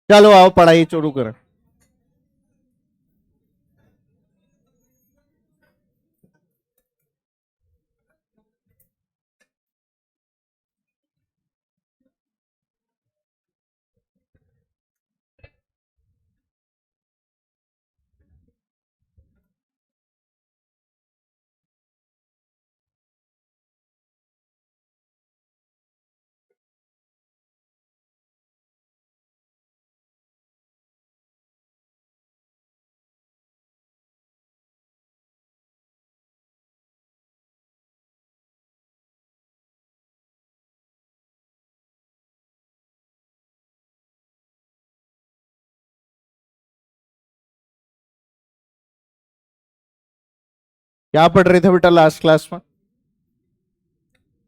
चलो आओ पढ़ाई शुरू करें। क्या पढ़ रहे थे बेटा लास्ट क्लास में?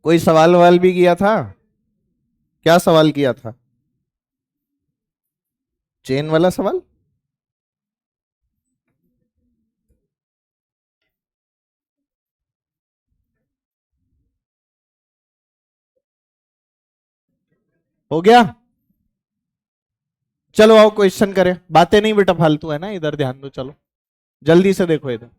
कोई सवाल ववाल भी किया था? क्या सवाल किया था? चेन वाला सवाल? हो गया? चलो आओ क्वेश्चन करें। बातें नहीं बेटा फालतू है ना, इधर ध्यान दो। चलो जल्दी से देखो इधर।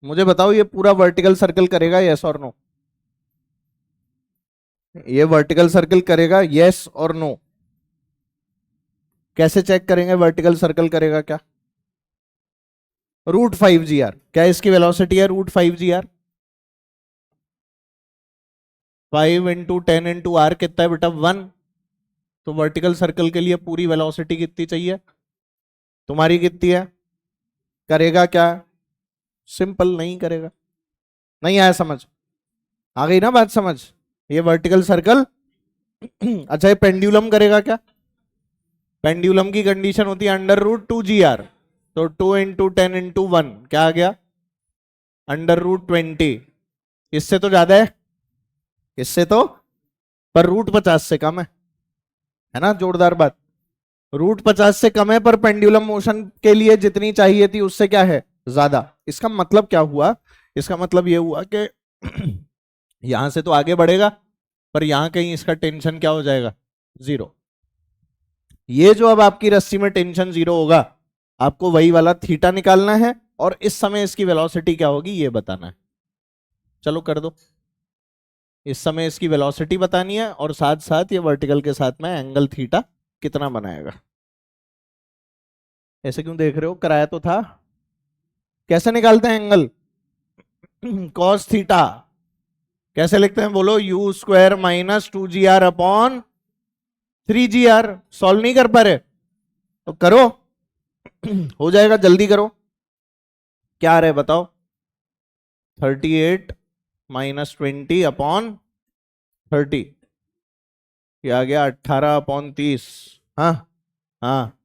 मुझे बताओ ये पूरा वर्टिकल सर्कल करेगा यस और नो? ये वर्टिकल सर्कल करेगा यस और नो? कैसे चेक करेंगे वर्टिकल सर्कल करेगा क्या? √5 GR। क्या इसकी वेलोसिटी है √5 GR? 5 × 10 × R कितना है बेटा? 1। तो वर्टिकल सर्कल के लिए पूरी वेलोसिटी कितनी चाहिए? तुम्हारी कितनी है? करेगा क्या? सिंपल नहीं करेगा। नहीं आया समझ? आ गई ना बात समझ? ये वर्टिकल सर्कल अच्छा ये पेंडुलम करेगा क्या? पेंडुलम की कंडीशन होती है √2 GR। तो 2 × 10 × 1 क्या आ गया? √20। इससे तो ज्यादा है, इससे तो, पर √50 से कम है ना? जोरदार बात। √50 से कम है पर पेंडुलम मोशन के लिए जितनी चाहिए थी उससे क्या है? ज्यादा। इसका मतलब क्या हुआ? इसका मतलब ये हुआ कि यहां से तो आगे बढ़ेगा पर यहां कहीं इसका टेंशन क्या हो जाएगा? 0। ये जो अब आपकी रस्सी में टेंशन 0 होगा, आपको वही वाला थीटा निकालना है और इस समय इसकी वेलोसिटी क्या होगी ये बताना है। चलो कर दो। इस समय इसकी वेलोसिटी बतानी है और साथ साथ ये वर्टिकल के साथ में एंगल थीटा कितना बनाएगा। ऐसे क्यों देख रहे हो? कराया तो था। कैसे निकालते हैं एंगल? Cos theta. कैसे लिखते हैं बोलो? U² - 2GR/3GR। सॉल्व नहीं कर पा रहे तो करो। हो जाएगा, जल्दी करो। क्या आ रहा है बताओ? 38 - 20/30। ये आ गया 18/30। हाँ हाँ,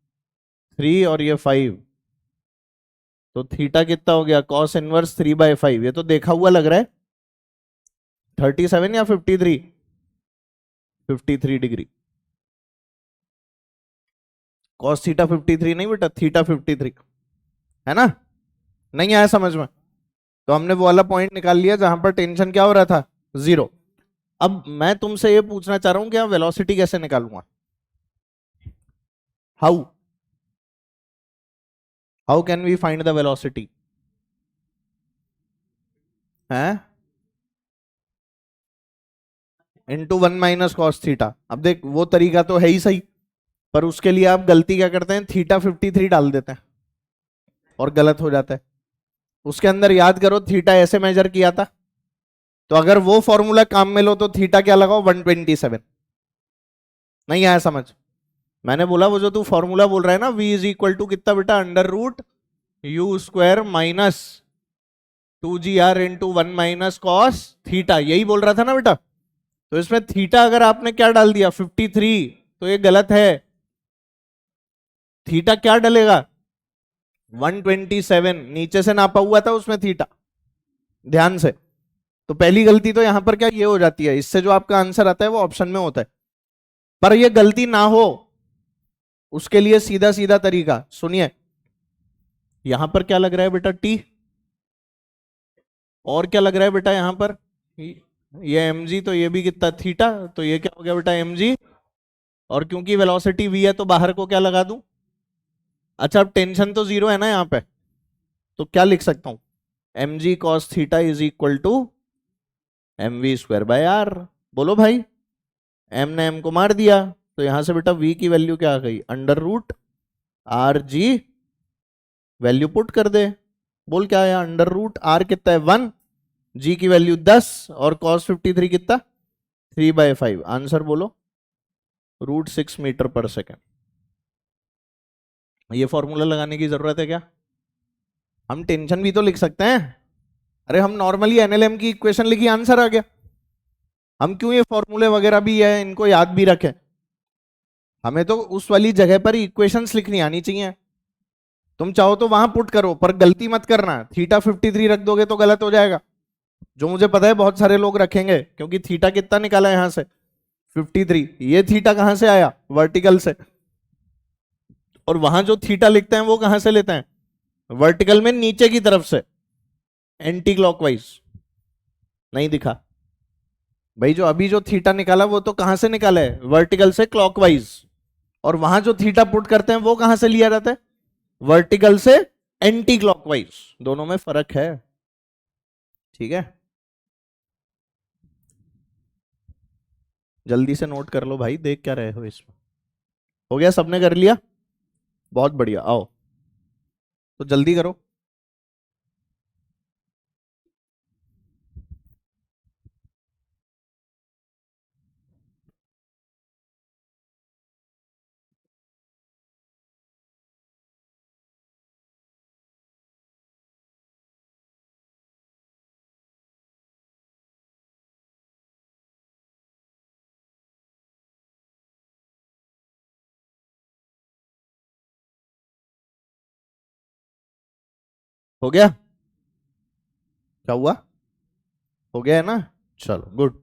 3 और ये 5। तो थीटा कितना हो गया? Cos inverse 3/5। ये तो देखा हुआ लग रहा है। 37 या 53? 53 डिग्री। कॉस थीटा 53 नहीं बेटा, थीटा 53 है ना? नहीं आया समझ में? तो हमने वो वाला पॉइंट निकाल लिया जहां पर टेंशन क्या हो रहा था? 0। अब मैं तुमसे ये पूछना चाह रहा हूं कि आप वेलोसिटी कैसे निकालूंगा? How? How can we find the velocity? है ×1 - cos थीटा। अब देख वो तरीका तो है ही सही, पर उसके लिए आप गलती क्या करते हैं? थीटा 53 डाल देते हैं और गलत हो जाता है। उसके अंदर याद करो थीटा ऐसे मेजर किया था, तो अगर वो फॉर्मूला काम में लो तो थीटा क्या लगाओ? 127। नहीं आया समझ? मैंने बोला वो जो तू फॉर्मूला बोल रहा है ना, V कितना बेटा? √U² - 2GR × 1 - cos थीटा, यही बोल रहा था ना बेटा? तो इसमें थीटा अगर आपने क्या डाल दिया? 53, तो ये गलत है। थीटा क्या डलेगा? 127। नीचे से नापा हुआ था उसमें थीटा, ध्यान से। तो पहली गलती तो यहां पर क्या ये हो जाती है, इससे जो आपका आंसर आता है वो ऑप्शन में होता है। पर ये गलती ना हो उसके लिए सीधा सीधा तरीका सुनिए, यहां पर क्या लग रहा है बेटा टी, और क्या लग रहा है बेटा यहां पर ये एम जी, तो ये भी कितना थीटा, तो ये क्या हो गया बेटा एम जी, और क्योंकि वेलोसिटी वी है तो बाहर को क्या लगा दूं, अच्छा अब टेंशन तो जीरो है ना यहाँ पे, तो क्या लिख सकता हूं, M G cos theta is equal to M we square by R. बोलो भाई, एम ने एम को मार दिया, तो यहां से बेटा वी की वैल्यू क्या आ गई, under root R G, value put कर दे, बोल क्या आया, अंडर रूट आर कितना है 1, जी की वैल्यू 10, और कॉस 53 कितना 3/5, आंसर बोलो √6 मीटर पर सेकेंड। ये फॉर्मूला लगाने की जरूरत है क्या, हम टेंशन भी तो लिख सकते हैं, अरे हम नॉर्मली एनएलएम की इक्वेशन लिखी आंसर आ गया, हम क्यों ये फॉर्मूले वगैरह भी है इनको याद भी रखें, हमें तो उस वाली जगह पर इक्वेशंस लिखनी आनी चाहिए, तुम चाहो तो वहां पुट करो पर गलती मत करना, थीटा 53 रख दोगे तो गलत हो जाएगा, जो मुझे पता है बहुत सारे लोग रखेंगे, क्योंकि थीटा कितना निकाला यहां से 53, ये थीटा कहां से आया वर्टिकल से, और वहां जो थीटा लिखते हैं वो कहां से लेते हैं, वर्टिकल में नीचे की तरफ से, एंटी क्लॉकवाइज, नहीं दिखा भाई, जो अभी जो थीटा निकाला वो तो कहां से निकाला है, वर्टिकल से क्लॉकवाइज, और वहां जो थीटा पुट करते हैं वो कहां से लिया जाता है, वर्टिकल से एंटी क्लॉकवाइज, दोनों में फर्क है, ठीक है, जल्दी से नोट कर लो भाई, देख क्या रहे हो इसमें, हो गया सबने कर लिया, बहुत बढ़िया, आओ तो जल्दी करो। हो गया, क्या हुआ, हो गया है ना, चलो गुड,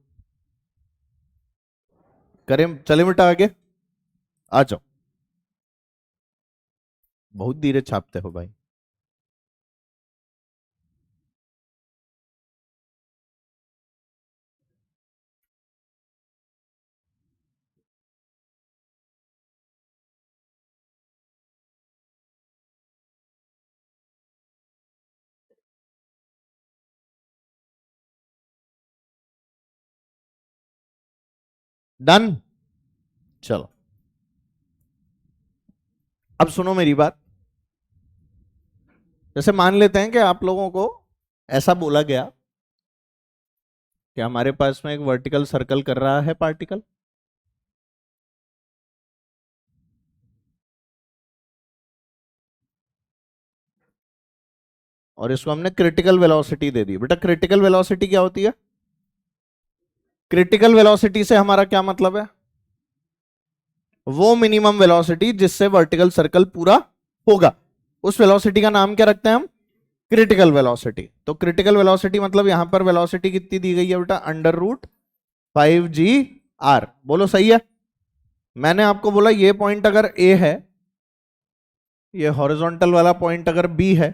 करें चले बेटा आगे, आ जाओ, बहुत धीरे छापते हो भाई, डन, चलो अब सुनो मेरी बात, जैसे मान लेते हैं कि आप लोगों को ऐसा बोला गया कि हमारे पास में एक वर्टिकल सर्कल कर रहा है पार्टिकल, और इसको हमने क्रिटिकल वेलोसिटी दे दी, बेटा क्रिटिकल वेलोसिटी क्या होती है, क्रिटिकल वेलोसिटी से हमारा क्या मतलब है, वो मिनिमम वेलोसिटी जिससे वर्टिकल सर्कल पूरा होगा, उस वेलोसिटी का नाम क्या रखते हैं हम, क्रिटिकल वेलोसिटी, तो क्रिटिकल वेलोसिटी मतलब यहां पर वेलोसिटी कितनी दी गई है बेटा, अंडर रूट 5g r, बोलो सही है, मैंने आपको बोला ये पॉइंट अगर ए है, ये हॉरिजॉन्टल वाला पॉइंट अगर बी है,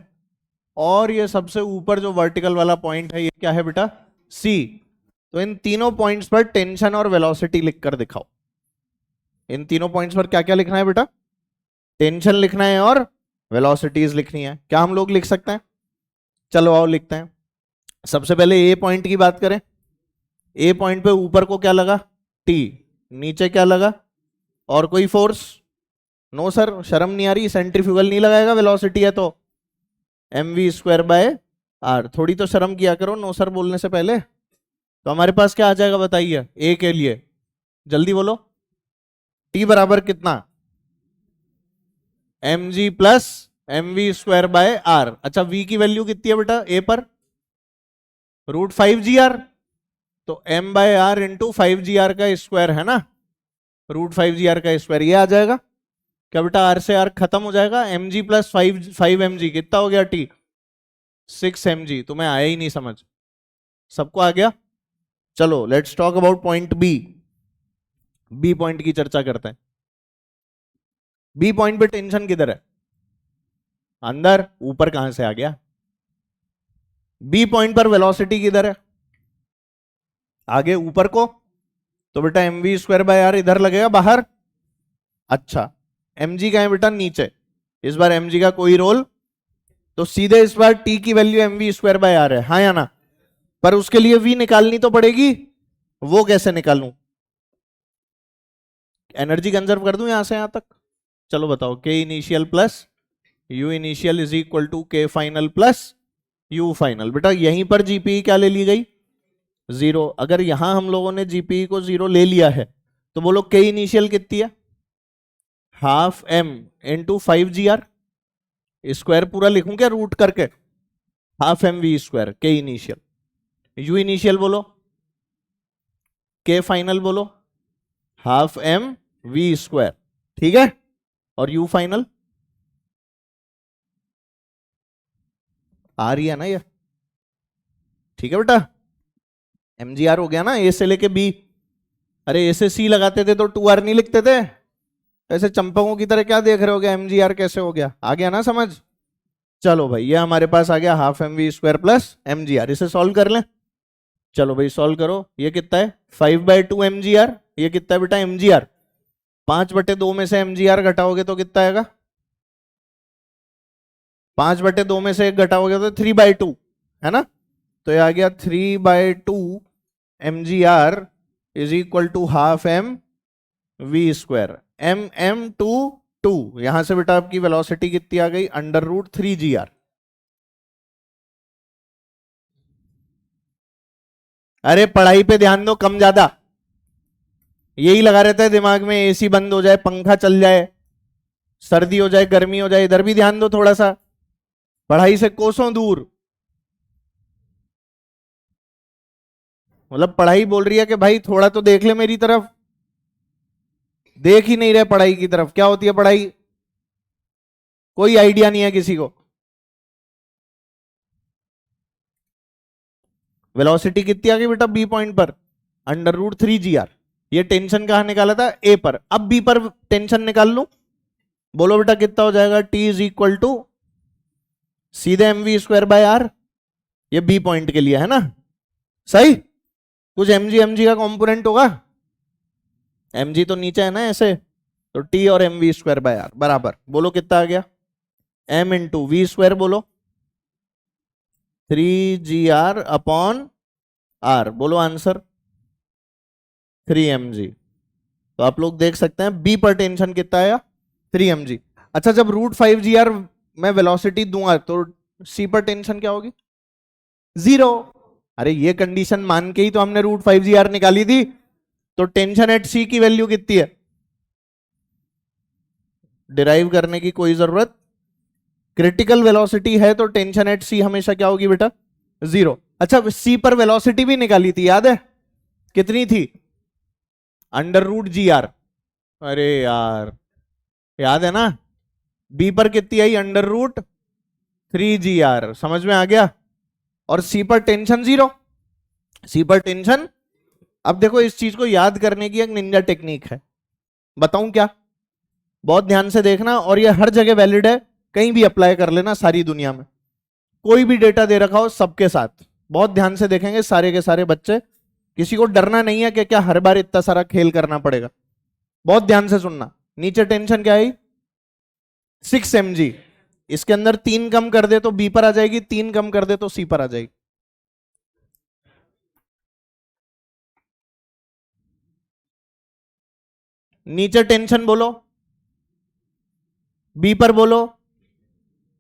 और ये सबसे ऊपर जो वर्टिकल वाला पॉइंट है ये क्या है बेटा सी, तो इन तीनों पॉइंट्स पर टेंशन और वेलोसिटी लिखकर दिखाओ, इन तीनों पॉइंट्स पर क्या क्या लिखना है बेटा, टेंशन लिखना है और वेलोसिटीज लिखनी है, क्या हम लोग लिख सकते हैं, चलो आओ लिखते हैं, सबसे पहले ए पॉइंट की बात करें, ए पॉइंट पे ऊपर को क्या लगा टी, नीचे क्या लगा, और कोई फोर्स, नो सर शर्म नहीं आ रही, सेंट्रीफ्यूगल नहीं लगाएगा, वेलोसिटी है तो mv² बाय r, थोड़ी तो शर्म किया करो नो सर बोलने से पहले, तो हमारे पास क्या आ जाएगा बताइए ए के लिए, जल्दी बोलो, टी बराबर कितना, mg प्लस mv²/r, अच्छा v की वैल्यू कितनी है बेटा ए पर, √5gr, तो m/r इंटू 5gr का स्क्वायर है ना, √5gr का स्क्वायर, ये आ जाएगा, क्या बेटा आर से आर खत्म हो जाएगा, mg प्लस 5mg कितना हो गया टी, 6mg, तुम्हें आया ही नहीं समझ, सबको आ गया, चलो let's talk about point B, B point की चर्चा करते हैं, बी पॉइंट पे टेंशन किधर है? अंदर। ऊपर कहां से आ गया? बी पॉइंट पर वेलोसिटी किधर है? आगे ऊपर को। तो बेटा M we square by R इधर लगेगा बाहर। अच्छा, एम जी का है बेटा नीचे। इस बार एम जी का कोई रोल, तो सीधे इस बार टी की value M we square by R है, हाँ या ना? पर उसके लिए वी निकालनी तो पड़ेगी। वो कैसे निकालूं? एनर्जी कंजर्व कर दूं यहां से यहां तक? चलो बताओ। K initial plus U initial is equal to K final plus U final. बेटा यहीं पर जीपीई क्या ले ली गई? जीरो। अगर यहां हम लोगों ने जीपीई को जीरो ले लिया है तो बोलो के इनिशियल कितनी है? Half M into 5 GR। Square पूरा लिखूं क्या रूट करके? Half M we square K initial. U initial बोलो, के फाइनल बोलो, हाफ एम वी स्क्वायर। ठीक है। और यू फाइनल आ रही है ना ये? ठीक है बेटा। एमजीआर हो गया ना, ए से लेके बी। अरे ए से सी लगाते थे तो 2R नहीं लिखते थे? ऐसे चंपकों की तरह क्या देख रहे हो? गया एमजीआर कैसे हो गया? आ गया ना समझ? चलो भाई, ये हमारे पास आ गया half M we square plus MGR. इसे सॉल्व कर लें। चलो भाई सॉल्व करो। ये कितना है? 5/2 एमजीआर। ये कितना है बेटा? एमजीआर 5/2 में से एमजीआर घटाओगे तो कितना आएगा? 5/2 में से एक घटाओगे तो 3/2, है ना? तो ये आ गया 3/2 mgr is equal to half M we square. M two two, यहां से बेटा आपकी वेलोसिटी कितनी आ गई? √3 GR। अरे पढ़ाई पे ध्यान दो, कम ज्यादा यही लगा रहता है दिमाग में। एसी बंद हो जाए, पंखा चल जाए, सर्दी हो जाए, गर्मी हो जाए, इधर भी ध्यान दो थोड़ा सा। पढ़ाई से कोसों दूर। मतलब पढ़ाई बोल रही है कि भाई थोड़ा तो देख ले मेरी तरफ, देख ही नहीं रहे पढ़ाई की तरफ। क्या होती है पढ़ाई? कोई आइडिया नहीं है किसी को। वेलोसिटी कितनी आ गई बेटा बी पॉइंट पर? √3 GR। ये टेंशन कहां निकाला था? ए पर। अब बी पर टेंशन निकाल लू। बोलो बेटा कितना हो जाएगा? टी इज इक्वल टू सीधे M we square by R. ये बी पॉइंट के लिए है ना? सही। कुछ एमजी का कंपोनेंट होगा? एमजी तो नीचे है ना ऐसे। तो टी और M we square by R बराबर, बोलो कितना आ गया? एम इंटू वी स्क्वायर बोलो, 3 GR अपॉन आर। बोलो आंसर 3 mg। तो आप लोग देख सकते हैं बी पर टेंशन कितना आया? 3 mg। अच्छा, जब √5 GR मैं वेलोसिटी दूंगा तो सी पर टेंशन क्या होगी? 0। अरे ये कंडीशन मान के ही तो हमने √5 GR निकाली थी। तो टेंशन एट सी की वैल्यू कितनी है? डिराइव करने की कोई जरूरत। क्रिटिकल वेलोसिटी है तो टेंशन एट सी हमेशा क्या होगी बेटा? 0। अच्छा, सी पर वेलोसिटी भी निकाली थी, याद है? कितनी थी? √GR। अरे यार, याद है ना? बी पर कितनी आई? √3 GR। समझ में आ गया? और सी पर टेंशन 0। सी पर टेंशन। अब देखो, इस चीज को याद करने की एक निंजा टेक्निक है, बताऊं क्या? बहुत ध्यान से देखना, और ये हर जगह वैलिड है, कहीं भी अप्लाई कर लेना सारी दुनिया में। कोई भी डेटा दे रखा हो सबके साथ बहुत ध्यान से देखेंगे सारे के सारे बच्चे। किसी को डरना नहीं है कि क्या हर बार इतना सारा खेल करना पड़ेगा। बहुत ध्यान से सुनना। नीचे टेंशन क्या आई? 6 mg। इसके अंदर 3 कम कर दे तो बी पर आ जाएगी, 3 कम कर दे तो सी पर आ जाएगी। नीचे टेंशन बोलो, बी पर बोलो,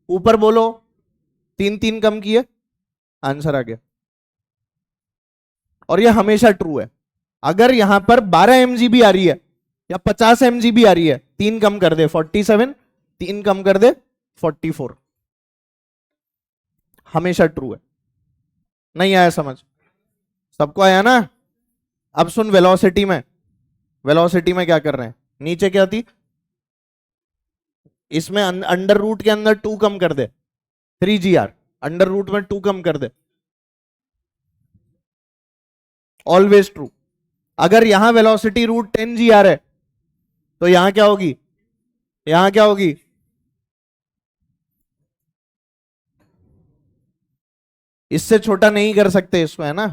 ऊपर बोलो। 3 कम किए, आंसर आ गया। और ये हमेशा ट्रू है। अगर यहां पर 12 mg भी आ रही है या 50 mg भी आ रही है, 3 कम कर दे 47, 3 कम कर दे 44, हमेशा ट्रू है। नहीं आया समझ? सबको आया ना? अब सुन, वेलोसिटी में, वेलोसिटी में क्या कर रहे हैं? नीचे क्या थी? इसमें अंडर रूट के अंदर 2 कम कर दे, 3 GR। अंडर रूट में 2 कम कर दे, ऑलवेज ट्रू। अगर यहां वेलोसिटी √10 GR है तो यहां क्या होगी? यहां क्या होगी? इससे छोटा नहीं कर सकते इसको, है ना?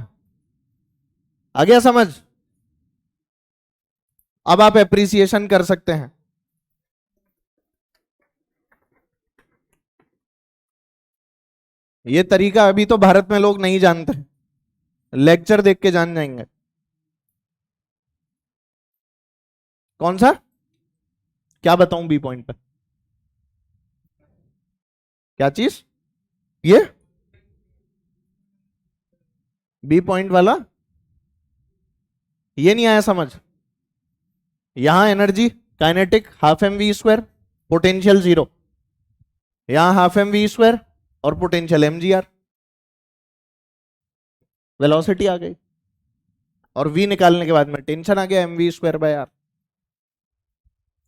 आ गया समझ? अब आप एप्रिसिएशन कर सकते हैं। ये तरीका अभी तो भारत में लोग नहीं जानते, लेक्चर देख के जान जाएंगे। कौन सा? क्या बताऊं बी पॉइंट पे? क्या चीज? ये बी पॉइंट वाला? ये नहीं आया समझ? यहां energy kinetic half M we square, potential zero. यहां हाफ एम वी स्क्वायर और potential m g r, velocity आ गई। और वी निकालने के बाद में टेंशन आ गया, M we square by R.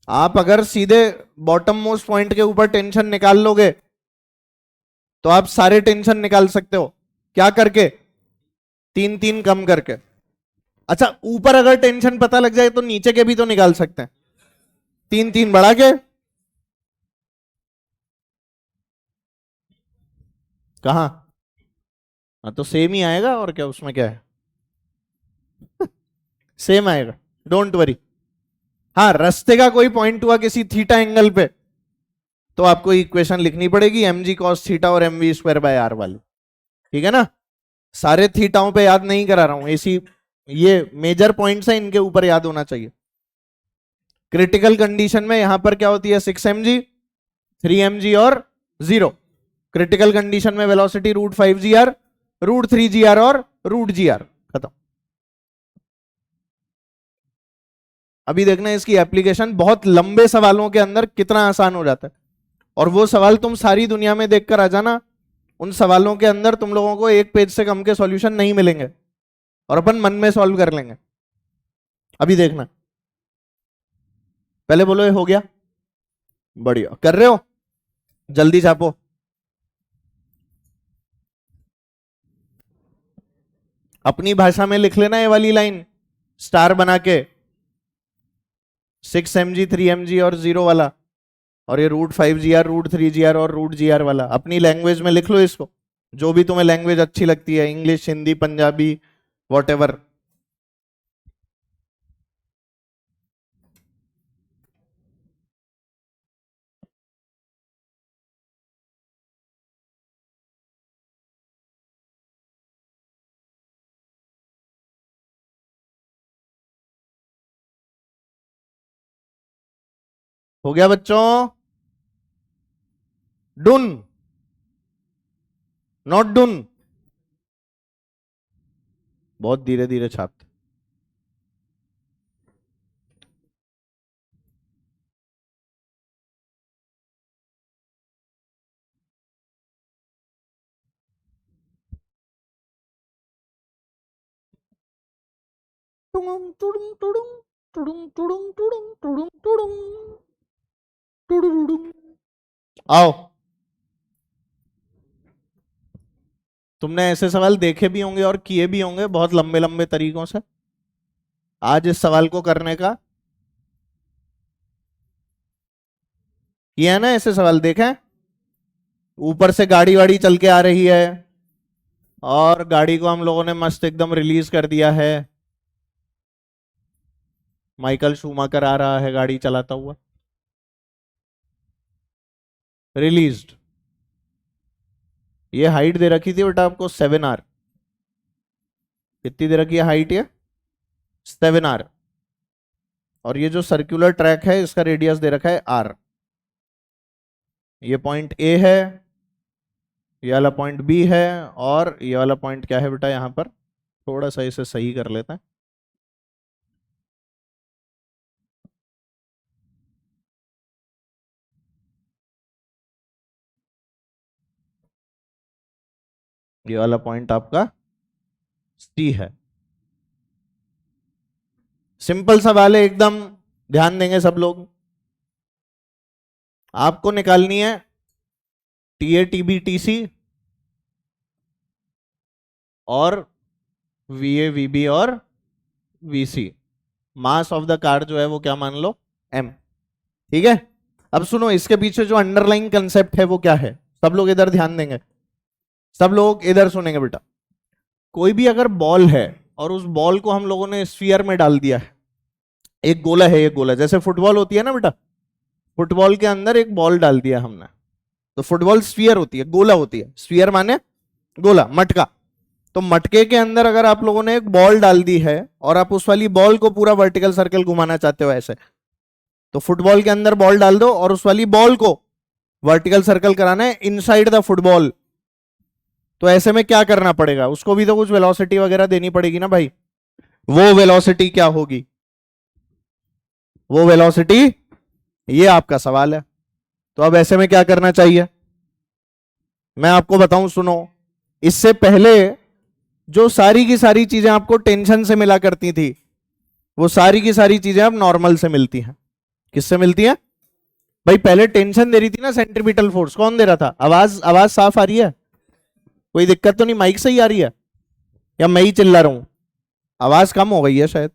आप अगर सीधे बॉटम मोस्ट पॉइंट के ऊपर टेंशन निकाल लोगे तो आप सारे टेंशन निकाल सकते हो। क्या करके? तीन तीन कम करके। अच्छा, ऊपर अगर टेंशन पता लग जाए तो नीचे के भी तो निकाल सकते हैं, तीन तीन बढ़ा के। कहा? हाँ तो सेम ही आएगा, और क्या उसमें क्या है? सेम आएगा, डोंट वरी। हाँ, रास्ते का कोई पॉइंट हुआ किसी थीटा एंगल पे तो आपको इक्वेशन लिखनी पड़ेगी एम जी कॉस थीटा और M we square by R वाली। ठीक है ना? सारे थीटाओं पे याद नहीं करा रहा हूं, इसी ये मेजर पॉइंट्स है, इनके ऊपर याद होना चाहिए। क्रिटिकल कंडीशन में यहां पर क्या होती है? 6 mg, 3 mg और 0। क्रिटिकल कंडीशन में वेलोसिटी √5 gr, √3 gr और √gr। खत्म। अभी देखना इसकी एप्लीकेशन बहुत लंबे सवालों के अंदर कितना आसान हो जाता है। और वो सवाल तुम सारी दुनिया में देखकर आ जाना, उन सवालों के अंदर तुम लोगों को एक पेज से कम के सॉल्यूशन नहीं मिलेंगे, और अपन मन में सॉल्व कर लेंगे। अभी देखना, पहले बोलो ये हो गया? बढ़िया कर रहे हो, जल्दी छापो। अपनी भाषा में लिख लेना ये वाली लाइन स्टार बना के, 6 mg, 3 mg और 0 वाला, और ये √5 gr, √3 gr और √gr वाला अपनी लैंग्वेज में लिख लो इसको, जो भी तुम्हें लैंग्वेज अच्छी लगती है, इंग्लिश, हिंदी, पंजाबी, वॉटेवर। हो गया बच्चों? डुन, नॉट डुन। बहुत धीरे धीरे छापते। टुडुम टुडुम टुडुम टुडुम टुडुम टुडुम टुडुम टुडुम टुडुडुडुम। आओ, तुमने ऐसे सवाल देखे भी होंगे और किए भी होंगे बहुत लंबे लंबे तरीकों से। आज इस सवाल को करने का किया है ना? ऐसे सवाल देखे हैं? ऊपर से गाड़ी वाड़ी चल के आ रही है और गाड़ी को हम लोगों ने मस्त एकदम रिलीज कर दिया है, माइकल शूमाकर आ रहा है गाड़ी चलाता हुआ, रिलीज्ड। ये हाइट दे रखी थी बेटा आपको 7 r। कितनी दे रखी है हाइट? ये 7 r। और ये जो सर्कुलर ट्रैक है इसका रेडियस दे रखा है r। ये पॉइंट ए है, ये वाला पॉइंट बी है, और ये वाला पॉइंट क्या है बेटा? यहां पर थोड़ा सा इसे सही कर लेते हैं। ये वाला पॉइंट आपका सी है। सिंपल सवाल है एकदम, ध्यान देंगे सब लोग। आपको निकालनी है टीए, टीबी, टीसी और वीए, वीबी और VC. Mass of the car जो है वो क्या मान लो? एम। ठीक है? अब सुनो, इसके पीछे जो अंडरलाइन कंसेप्ट है वो क्या है, सब लोग इधर ध्यान देंगे, सब लोग इधर सुनेंगे बेटा। कोई भी अगर बॉल है और उस बॉल को हम लोगों ने स्फीयर में डाल दिया है, एक गोला है, एक गोला जैसे फुटबॉल होती है ना बेटा, फुटबॉल के अंदर एक बॉल डाल दिया हमने, तो फुटबॉल स्फीयर होती है, गोला होती है, स्फीयर माने गोला, मटका। तो मटके के अंदर अगर आप लोगों ने एक बॉल डाल दी है और आप उस वाली बॉल को पूरा वर्टिकल सर्कल घुमाना चाहते हो ऐसे, तो फुटबॉल के अंदर बॉल डाल दो और उस वाली बॉल को वर्टिकल सर्कल कराना है इनसाइड द फुटबॉल। तो ऐसे में क्या करना पड़ेगा, उसको भी तो कुछ वेलोसिटी वगैरह देनी पड़ेगी ना भाई। वो वेलोसिटी क्या होगी, वो वेलोसिटी, ये आपका सवाल है। तो अब ऐसे में क्या करना चाहिए, मैं आपको बताऊं, सुनो। इससे पहले जो सारी की सारी चीजें आपको टेंशन से मिला करती थी, वो सारी की सारी चीजें अब नॉर्मल से मिलती हैं। किससे मिलती हैं भाई? पहले टेंशन दे रही थी ना सेंट्रीपिटल फोर्स, कौन दे रहा था? आवाज आवाज साफ आ रही है? कोई दिक्कत तो नहीं? माइक सही आ रही है या मैं ही चिल्ला रहा हूं? आवाज कम हो गई है शायद।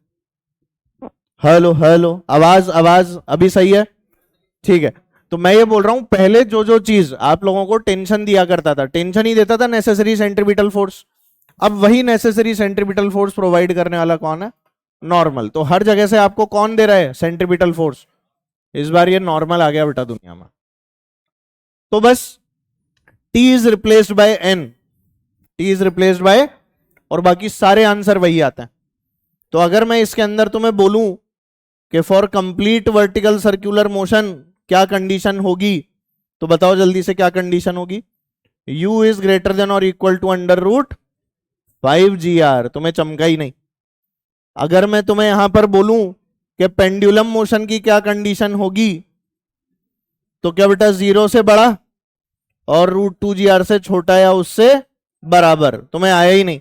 हेलो हेलो, आवाज आवाज अभी सही है? ठीक है। तो मैं ये बोल रहा हूं, पहले जो जो चीज आप लोगों को टेंशन दिया करता था, टेंशन ही देता था नेसेसरी सेंट्रीपिटल फोर्स, अब वही नेसेसरी सेंट्रीपिटल फोर्स प्रोवाइड करने वाला कौन है? नॉर्मल। तो हर जगह से आपको कौन दे रहा है? Centripetal force. इस बार ये नॉर्मल आ गया बेटा दुनिया में। तो बस T is replaced by N, T is replaced by, और बाकी सारे आंसर वही आते हैं। तो अगर मैं इसके अंदर तुम्हें बोलूं कि for complete vertical circular motion क्या कंडीशन होगी, तो बताओ जल्दी से क्या कंडीशन होगी? U इज ग्रेटर देन और equal to under root 5GR। तुम्हें चमका ही नहीं। अगर मैं तुम्हें यहां पर बोलूं कि पेंडुलम मोशन की क्या कंडीशन होगी, तो क्या बेटा 0 से बड़ा और √2GR से छोटा या उससे बराबर? तुम्हें आया ही नहीं।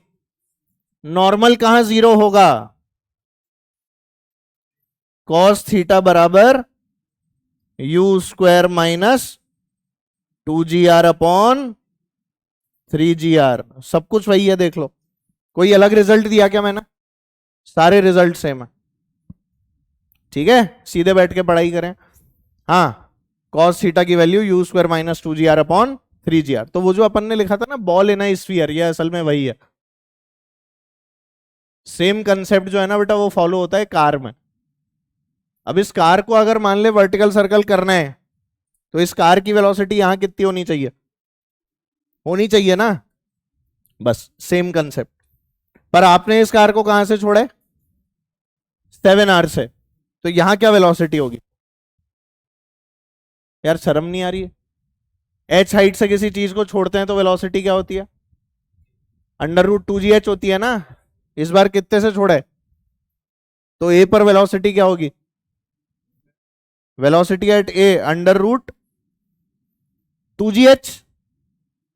नॉर्मल कहां 0 होगा? कॉस थीटा बराबर U² minus 2GR upon 3GR। सब कुछ वही है, देख लो। कोई अलग रिजल्ट दिया क्या मैंने? सारे रिजल्ट सेम है। ठीक है, सीधे बैठ के पढ़ाई करें। हाँ, कॉस थीटा की value U² minus 2GR upon 3GR। तो वो जो अपन ने लिखा था ना बॉल इन अ स्फीयर, ये असल में वही है। सेम कंसेप्ट जो है ना बेटा, वो फॉलो होता है कार में। अब इस कार को अगर मान ले वर्टिकल सर्कल करना है, तो इस कार की वेलोसिटी यहां कितनी होनी चाहिए? होनी चाहिए ना। बस सेम कंसेप्ट। पर आपने इस कार को कहां से छोड़ा है? 7R से। तो यहां क्या वेलोसिटी होगी? यार शर्म नहीं आ रही है? h हाइट से किसी चीज को छोड़ते हैं तो वेलोसिटी क्या होती है? √2GH होती है ना। इस बार कितने से छोड़ा है? तो a पर वेलोसिटी क्या होगी? Velocity at a √2GH,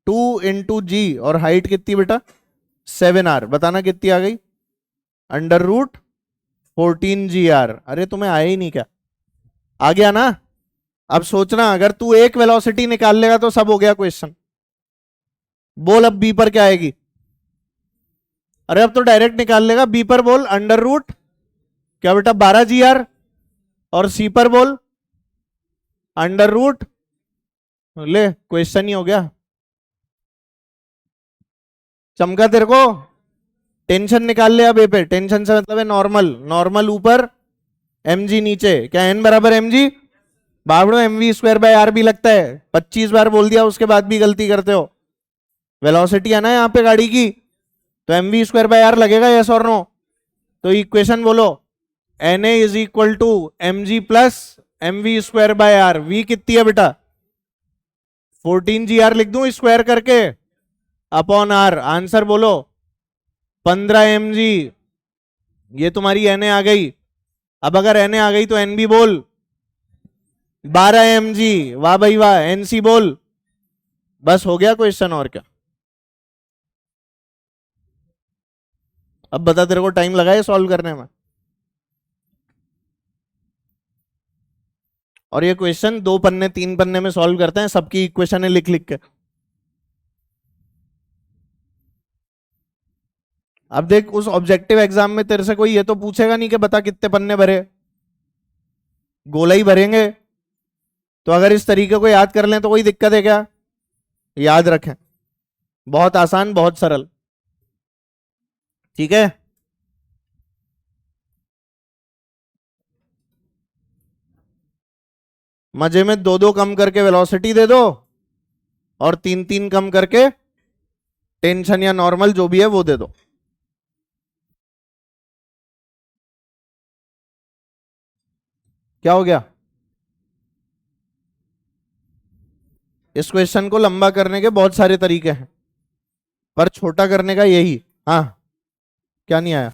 2 into g, और हाइट कितनी बेटा? 7R। बताना कितनी आ गई? √14GR। अरे तुम्हें आया ही नहीं क्या? आ गया ना। अब सोचना, अगर तू एक वेलोसिटी निकाल लेगा तो सब हो गया क्वेश्चन। बोल अब बी पर क्या आएगी? अरे अब तो डायरेक्ट निकाल लेगा। बी पर बोल क्या बेटा? 12GR। और सी पर बोल √ ले, क्वेश्चन ही हो गया। चमका तेरे को? टेंशन निकाल ले अब ए पे। टेंशन से मतलब है नॉर्मल, नॉर्मल ऊपर, mg नीचे। क्या n बराबर mg? बावड़ो mv²/r भी लगता है। 25 बार बोल दिया उसके बाद भी गलती करते हो। वेलोसिटी है ना यहाँ पे गाड़ी की, तो mv²/r लगेगा, यस और नो? तो इक्वेशन बोलो, na is equal to mg plus mv²/r। v कितनी है बेटा? 14GR लिख दूं स्क्वायर करके, अपॉन r। आंसर बोलो 15 mg। ये तुम्हारी na आ गई। अब अगर na आ गई तो nb बोल 12 mg। वाह भाई वाह। nc बोल। बस हो गया क्वेश्चन, और क्या? अब बता, तेरे को टाइम लगा है सॉल्व करने में? और ये क्वेश्चन 2 पन्ने 3 पन्ने में सॉल्व करते हैं, सबकी इक्वेशन लिख लिख के। अब देख, उस ऑब्जेक्टिव एग्जाम में तेरे से कोई ये तो पूछेगा नहीं कि बता कितने पन्ने भरे, गोला ही भरेंगे। तो अगर इस तरीके को याद कर लें तो कोई दिक्कत है क्या? याद रखें, बहुत आसान, बहुत सरल। ठीक है, मजे में दो दो कम करके वेलोसिटी दे दो और तीन तीन कम करके टेंशन या नॉर्मल जो भी है वो दे दो। क्या हो गया? इस क्वेश्चन को लंबा करने के बहुत सारे तरीके हैं, पर छोटा करने का यही। हाँ, क्या नहीं आया?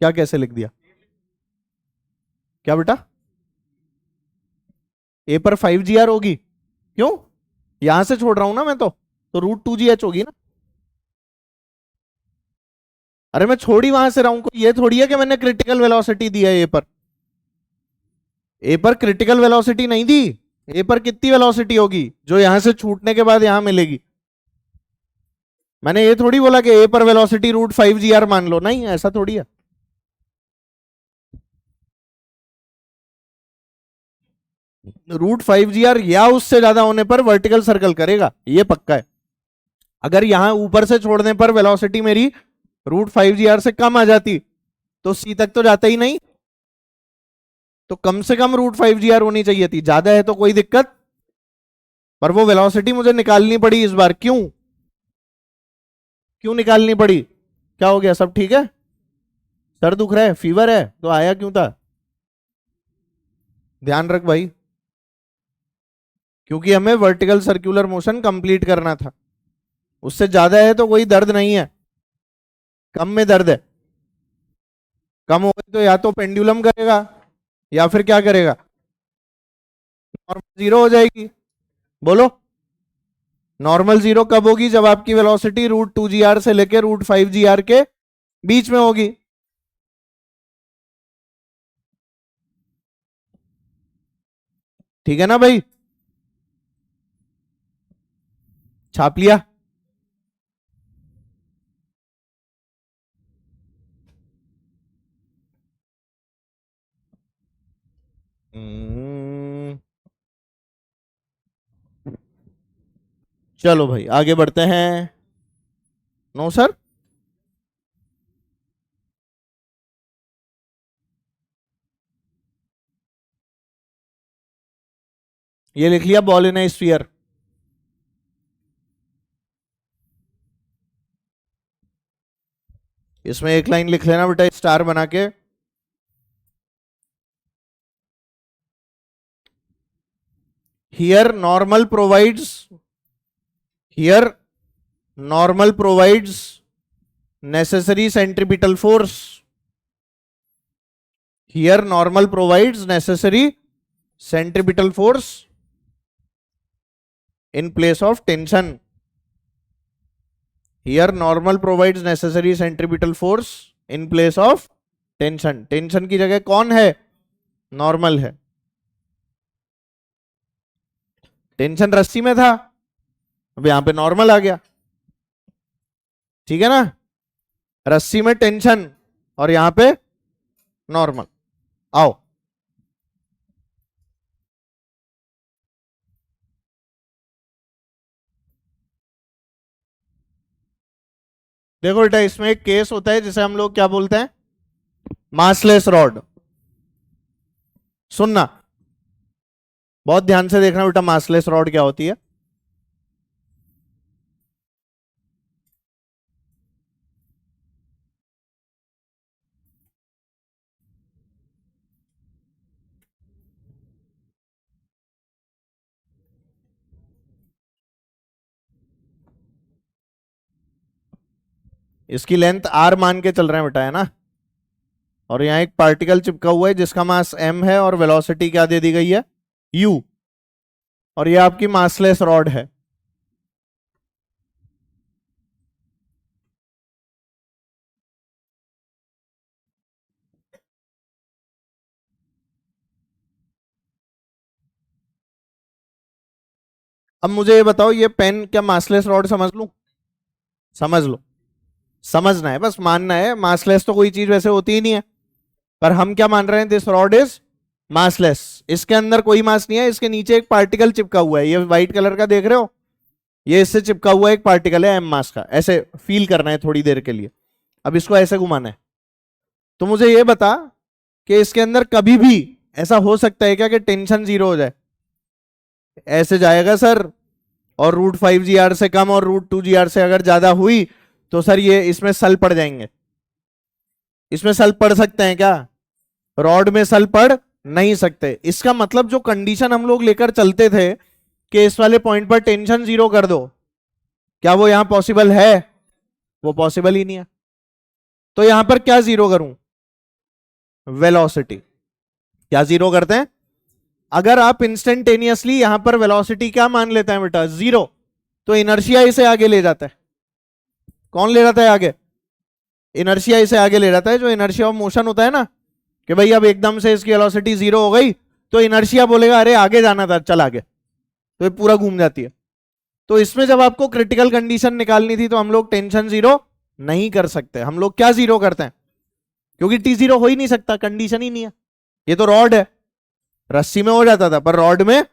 क्या कैसे लिख दिया? क्या बेटा? ए पर 5GR होगी? क्यों? यहां से छोड़ रहा हूं ना मैं तो √2GH होगी ना। अरे मैं छोड़ ही वहां से रहा हूं, ये थोड़ी है कि मैंने क्रिटिकल वेलोसिटी दी है ए पर। ए पर क्रिटिकल वेलोसिटी नहीं दी। ए पर कितनी वेलोसिटी होगी जो यहां से छूटने के बाद यहां मिलेगी? मैंने ये थोड़ी बोला कि ए पर वेलोसिटी √5GR मान लो, नहीं ऐसा थोड़ी है। √5GR या उससे ज्यादा होने पर वर्टिकल सर्कल करेगा, ये पक्का है। अगर यहां ऊपर से छोड़ने पर वेलोसिटी मेरी √5GR से कम आ जाती तो सी तक तो जाता ही नहीं, तो कम से कम √5GR होनी चाहिए थी। ज्यादा है तो कोई दिक्कत, पर वो वेलोसिटी मुझे निकालनी पड़ी इस बार। क्यों क्यों निकालनी पड़ी? क्या हो गया? सब ठीक है? सर दुख रहा है, फीवर है, तो आया क्यों था? ध्यान रख भाई, क्योंकि हमें वर्टिकल सर्कुलर मोशन कंप्लीट करना था। उससे ज्यादा है तो कोई दर्द नहीं है, कम में दर्द है। कम हो गई तो या तो पेंडुलम करेगा या फिर क्या करेगा? नॉर्मल जीरो हो जाएगी। बोलो, नॉर्मल जीरो कब होगी? जब आपकी वेलोसिटी √2GR से लेकर √5GR के बीच में होगी। ठीक है ना भाई? छाप लिया? हम्म, चलो भाई आगे बढ़ते हैं। नो सर, ये लिख लिया, बॉल इन ए स्फीयर। इसमें एक लाइन लिख लेना बेटा स्टार बना के। Here normal provides, here normal provides necessary centripetal force. Here normal provides necessary centripetal force in place of tension. Here normal provides necessary centripetal force in place of tension. Tension की जगह कौन है? Normal है। Tension रस्सी में था, अब यहां पे नॉर्मल आ गया। ठीक है ना? रस्सी में टेंशन और यहां पे नॉर्मल। आओ, देखो बेटा, इसमें एक केस होता है जिसे हम लोग क्या बोलते हैं? Massless rod. सुनना, बहुत ध्यान से देखना बेटा, मासलेस रॉड क्या होती है। इसकी लेंथ R मान के चल रहे हैं बेटा, है ना? और यहां एक पार्टिकल चिपका हुआ है जिसका मास m है और वेलोसिटी क्या दे दी गई है? u। और ये आपकी मासलेस रॉड है। अब मुझे ये बताओ, ये पेन क्या मासलेस रॉड समझ लूं? समझ लो, समझना है बस, मानना है। मासलेस तो कोई चीज वैसे होती ही नहीं है, पर हम क्या मान रहे हैं? दिस रॉड इज मासलेस, इसके अंदर कोई मास नहीं है, इसके नीचे एक पार्टिकल चिपका हुआ है, ये व्हाइट कलर का देख रहे हो, ये इससे चिपका हुआ एक पार्टिकल है एम मास का, ऐसे फील करना है थोड़ी देर के लिए। अब इसको ऐसे घुमाना है, तो मुझे ये बता कि इसके अंदर कभी भी ऐसा हो सकता है क्या कि टेंशन जीरो हो जाए? ऐसे जाएगा सर, और √5 GR से कम और √2 GR से अगर ज्यादा हुई तो सर ये इसमें सल पड़ जाएंगे। इसमें सल पड़ सकते हैं क्या? रॉड में सल पड़ नहीं सकते। इसका मतलब जो कंडीशन हम लोग लेकर चलते थे कि इस वाले पॉइंट पर टेंशन जीरो कर दो, क्या वो यहां पॉसिबल है? वो पॉसिबल ही नहीं है। तो यहां पर क्या जीरो करूं? वेलोसिटी। क्या जीरो करते हैं? अगर आप इंस्टेंटेनियसली यहां पर वेलोसिटी क्या मान लेते हैं बेटा? जीरो, तो इनर्शिया इसे आगे ले जाता है। कौन ले जाता है आगे? इनर्शिया इसे आगे ले जाता है। जो इनर्शिया ऑफ मोशन होता है ना, कि भाई अब एकदम से इसकी वेलोसिटी जीरो हो गई, तो इनर्शिया बोलेगा अरे आगे जाना था, चल आगे, तो ये पूरा घूम जाती है। तो इसमें जब आपको क्रिटिकल कंडीशन निकालनी थी तो हम लोग टेंशन जीरो नहीं कर सकते। हम लोग क्या जीरो करते हैं? क्योंकि टी जीरो हो ही नहीं सकता, कंडीशन ही नहीं है। ये तो रॉड है, रस्सी में हो जाता था, पर रॉड में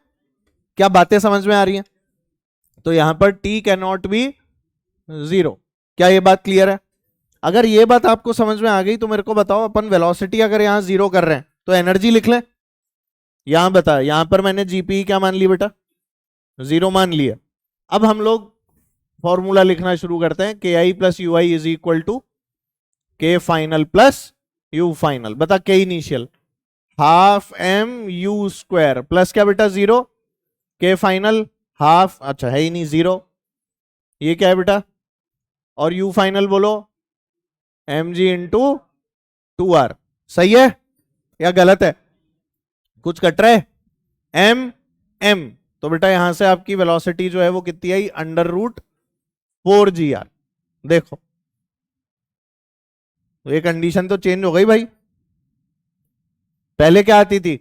क्या बातें समझ में आ रही हैं? तो यहां पर T can not be zero. क्या ये बात क्लियर है? अगर ये बात आपको समझ में आ गई तो मेरे को बताओ, अपन वेलोसिटी अगर यहां जीरो कर रहे हैं तो एनर्जी लिख लें। यहां बता, यहां पर मैंने जीपी क्या मान ली बेटा? जीरो मान लिया। अब हम लोग फॉर्मूला लिखना शुरू करते हैं, K i plus U i is equal to K final plus U final. बता, K initial half m u square plus क्या बेटा? जीरो, के फाइनल हाफ, अच्छा है ही नहीं, जीरो, ये क्या है बेटा? और यू फाइनल बोलो एम जी इंटू 2R। सही है या गलत है? कुछ कट रहा है? एम एम, तो बेटा यहां से आपकी वेलोसिटी जो है वो कितनी आई? √4 GR। देखो, तो ये कंडीशन तो चेंज हो गई भाई। पहले क्या आती थी,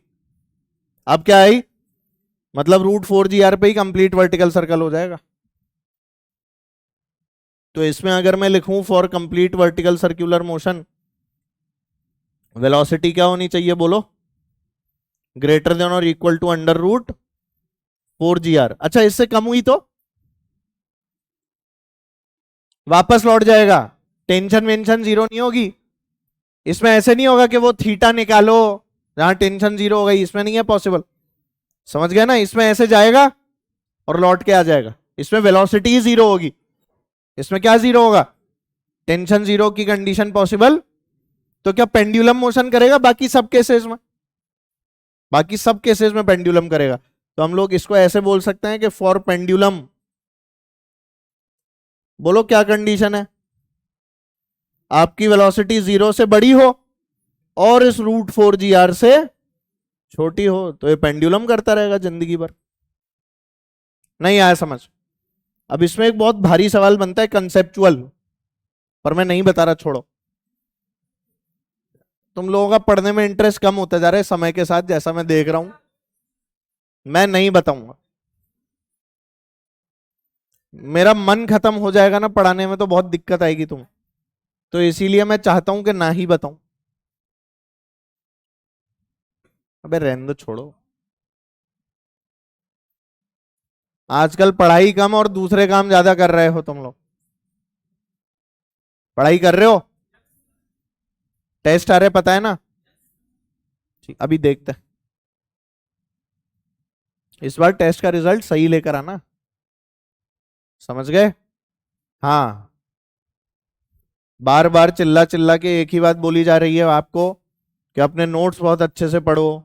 अब क्या आई? मतलब √4 GR पे ही कंप्लीट वर्टिकल सर्कल हो जाएगा। तो इसमें अगर मैं लिखूं for complete vertical circular motion, velocity क्या होनी चाहिए बोलो? ग्रेटर देन और इक्वल टू √4 GR। अच्छा, इससे कम हुई तो वापस लौट जाएगा, टेंशन वेंशन जीरो नहीं होगी। इसमें ऐसे नहीं होगा कि वो थीटा निकालो जहां टेंशन जीरो हो गई, इसमें नहीं है पॉसिबल। समझ गया ना? इसमें ऐसे जाएगा और लौट के आ जाएगा, इसमें वेलोसिटी ही जीरो होगी। इसमें क्या जीरो होगा? टेंशन जीरो की कंडीशन पॉसिबल। तो क्या पेंडुलम मोशन करेगा? बाकी सब केसेस में, बाकी सब केसेस में पेंडुलम करेगा। तो हम लोग इसको ऐसे बोल सकते हैं कि फॉर पेंडुलम, बोलो क्या कंडीशन है? आपकी वेलोसिटी जीरो से बड़ी हो और इस √4 GR से छोटी हो, तो ये पेंडुलम करता रहेगा जिंदगी भर। नहीं आया समझ? अब इसमें एक बहुत भारी सवाल बनता है कंसेप्चुअल, पर मैं नहीं बता रहा, छोड़ो। तुम लोगों का पढ़ने में इंटरेस्ट कम होता जा रहा है समय के साथ, जैसा मैं देख रहा हूं। मैं नहीं बताऊंगा, मेरा मन खत्म हो जाएगा ना पढ़ाने में, तो बहुत दिक्कत आएगी तुम। तो इसीलिए मैं चाहता हूं कि ना ही बताऊं। अबे रहने दो, छोड़ो। आजकल पढ़ाई कम और दूसरे काम ज्यादा कर रहे हो तुम लोग। पढ़ाई कर रहे हो, टेस्ट आ रहे, पता है ना? ठीक, अभी देखते हैं, इस बार टेस्ट का रिजल्ट सही लेकर आना। समझ गए? हाँ, बार बार चिल्ला चिल्ला के एक ही बात बोली जा रही है आपको कि अपने नोट्स बहुत अच्छे से पढ़ो,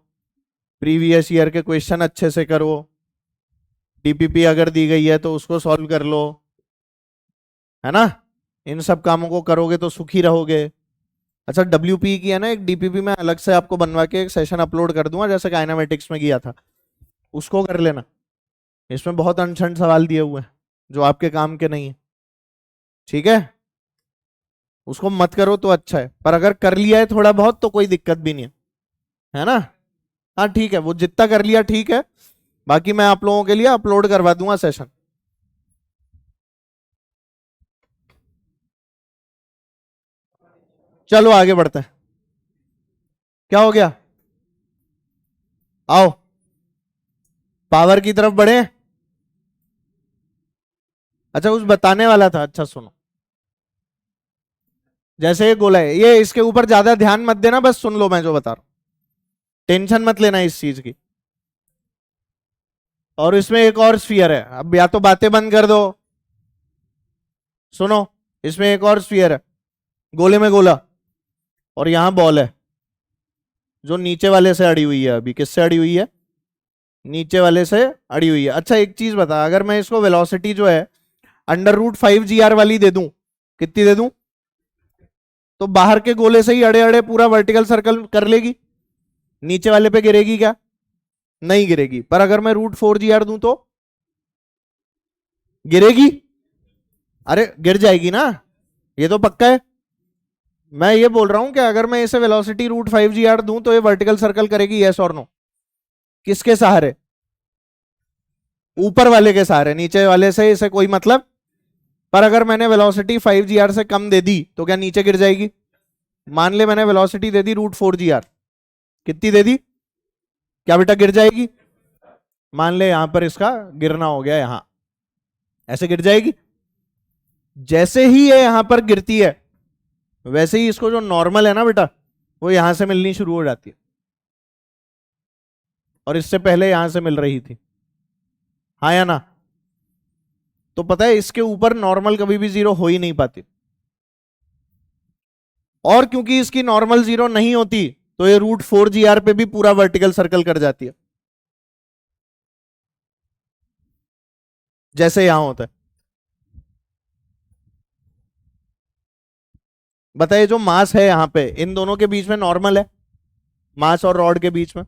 प्रीवियस ईयर के क्वेश्चन अच्छे से करो, डीपीपी अगर दी गई है तो उसको सॉल्व कर लो, है ना? इन सब कामों को करोगे तो सुखी रहोगे। अच्छा, डब्ल्यूपी की है ना एक डीपीपी, में अलग से आपको बनवा के एक सेशन अपलोड कर दूंगा, जैसे काइनेमेटिक्स में किया था, उसको कर लेना। इसमें बहुत अनशन सवाल दिए हुए हैं जो आपके काम के नहीं है, ठीक है? उसको मत करो तो अच्छा है, पर अगर कर लिया है थोड़ा बहुत तो कोई दिक्कत भी नहीं है ना? हाँ ठीक है, वो जितना कर लिया ठीक है, बाकी मैं आप लोगों के लिए अपलोड करवा दूंगा सेशन। चलो आगे बढ़ते हैं। क्या हो गया? आओ पावर की तरफ बढ़े। अच्छा उस बताने वाला था, अच्छा सुनो। जैसे ये गोला है, ये इसके ऊपर ज्यादा ध्यान मत देना, बस सुन लो मैं जो बता रहा हूं, टेंशन मत लेना इस चीज की। और इसमें एक और स्फीयर है, अब या तो बातें बंद कर दो, सुनो। इसमें एक और स्फीयर है, गोले में गोला, और यहां बॉल है जो नीचे वाले से अड़ी हुई है। अभी किससे अड़ी हुई है? नीचे वाले से अड़ी हुई है। अच्छा एक चीज बता, अगर मैं इसको वेलोसिटी जो है √5 GR वाली दे दूं, कितनी दे दूं? तो बाहर के गोले से ही अड़े अड़े पूरा वर्टिकल सर्कल कर लेगी, नीचे वाले पे गिरेगी क्या? नहीं गिरेगी। पर अगर मैं √4 GR दूं तो गिरेगी? अरे गिर जाएगी ना, ये तो पक्का है। मैं ये बोल रहा हूं कि अगर मैं इसे वेलोसिटी √5 GR दूं तो ये वर्टिकल सर्कल करेगी, यस और नो? किसके सहारे? ऊपर वाले के सहारे, नीचे वाले से इसे कोई मतलब। पर अगर मैंने वेलोसिटी 5 GR से कम दे दी तो क्या नीचे गिर जाएगी? मान ले मैंने वेलोसिटी दे दी √4 GR, कितनी दे दी? क्या बेटा गिर जाएगी? मान ले यहां पर इसका गिरना हो गया, यहां ऐसे गिर जाएगी। जैसे ही ये यहां पर गिरती है वैसे ही इसको जो नॉर्मल है ना बेटा, वो यहां से मिलनी शुरू हो जाती है, और इससे पहले यहां से मिल रही थी, हाँ या ना? तो पता है इसके ऊपर नॉर्मल कभी भी जीरो हो ही नहीं पाती, और क्योंकि इसकी नॉर्मल जीरो नहीं होती तो ये √4 GR पे भी पूरा वर्टिकल सर्कल कर जाती है, जैसे यहां होता है। बताइए जो मास है यहां पे, इन दोनों के बीच में नॉर्मल है, मास और रॉड के बीच में।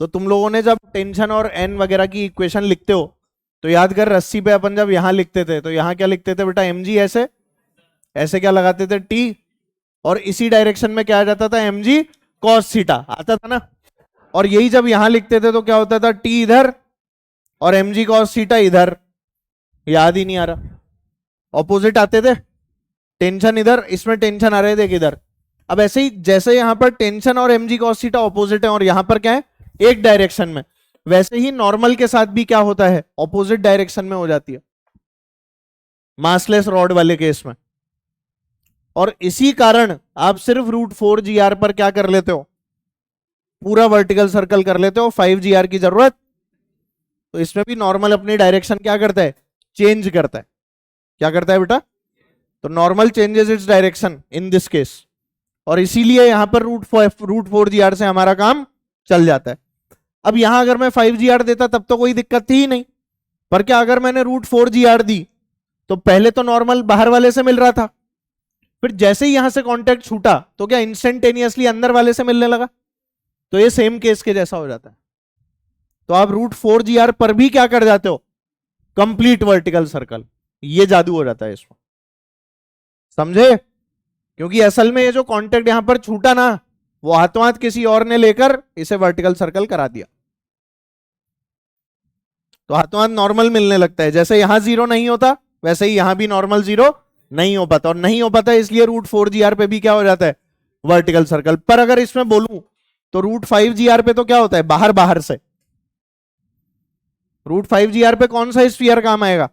तो तुम लोगों ने जब टेंशन और एन वगैरह की इक्वेशन लिखते हो तो याद कर, रस्सी पे अपन जब यहां लिखते थे तो यहां क्या लिखते थे बेटा? mg। ऐसे ऐसे क्या लगाते थे? टी। और इसी डायरेक्शन में क्या आ जाता था? mg cos थीटा आता था ना। और यही जब यहां लिखते थे तो क्या होता था? टी इधर और mg cos थीटा इधर। याद ही नहीं आ रहा? ऑपोजिट आते थे, टेंशन इधर, इसमें टेंशन आ रहे थे इधर। अब ऐसे ही जैसे यहां पर टेंशन और mg cos थीटा ऑपोजिट है और यहां पर क्या है? एक डायरेक्शन में, वैसे ही नॉर्मल के साथ भी क्या होता है? ऑपोजिट डायरेक्शन में हो जाती है, मासलेस रॉड वाले केस में। और इसी कारण आप सिर्फ √4 GR पर क्या कर लेते हो? पूरा वर्टिकल सर्कल कर लेते हो, 5 GR की जरूरत। तो इसमें भी नॉर्मल अपनी डायरेक्शन क्या करता है? चेंज करता है। क्या करता है बेटा? तो normal changes its direction in this case, और इसीलिए यहां पर √4 GR से हमारा काम चल जाता है। अब यहां अगर मैं 5 GR देता तब तो कोई दिक्कत थी ही नहीं, पर क्या अगर मैंने √4 GR दी तो पहले तो नॉर्मल बाहर वाले से मिल रहा था, फिर जैसे ही यहां से कांटेक्ट छूटा तो क्या इंस्टेंटेनियसली अंदर वाले से मिलने लगा? तो ये सेम केस के जैसा हो जाता है। तो आप √4 GR पर भी क्या कर जाते हो? Complete vertical circle. ये जादू हो जाता है इसमें, समझे? क्योंकि असल में ये जो कांटेक्ट यहां पर छूटा ना, वो हाथों हाथ किसी और ने लेकर इसे वर्टिकल सर्कल करा दिया, तो हाथों हाथ नॉर्मल मिलने लगता है। जैसे यहां जीरो नहीं होता वैसे ही यहां भी नॉर्मल जीरो नहीं हो पाता, और नहीं हो पाता इसलिए √4 GR पे भी क्या हो जाता है? Vertical circle. पर अगर इसमें बोलूं तो √5 GR पे तो क्या होता है? बाहर बाहर से। √5 GR पे कौन सा स्फीयर काम आएगा?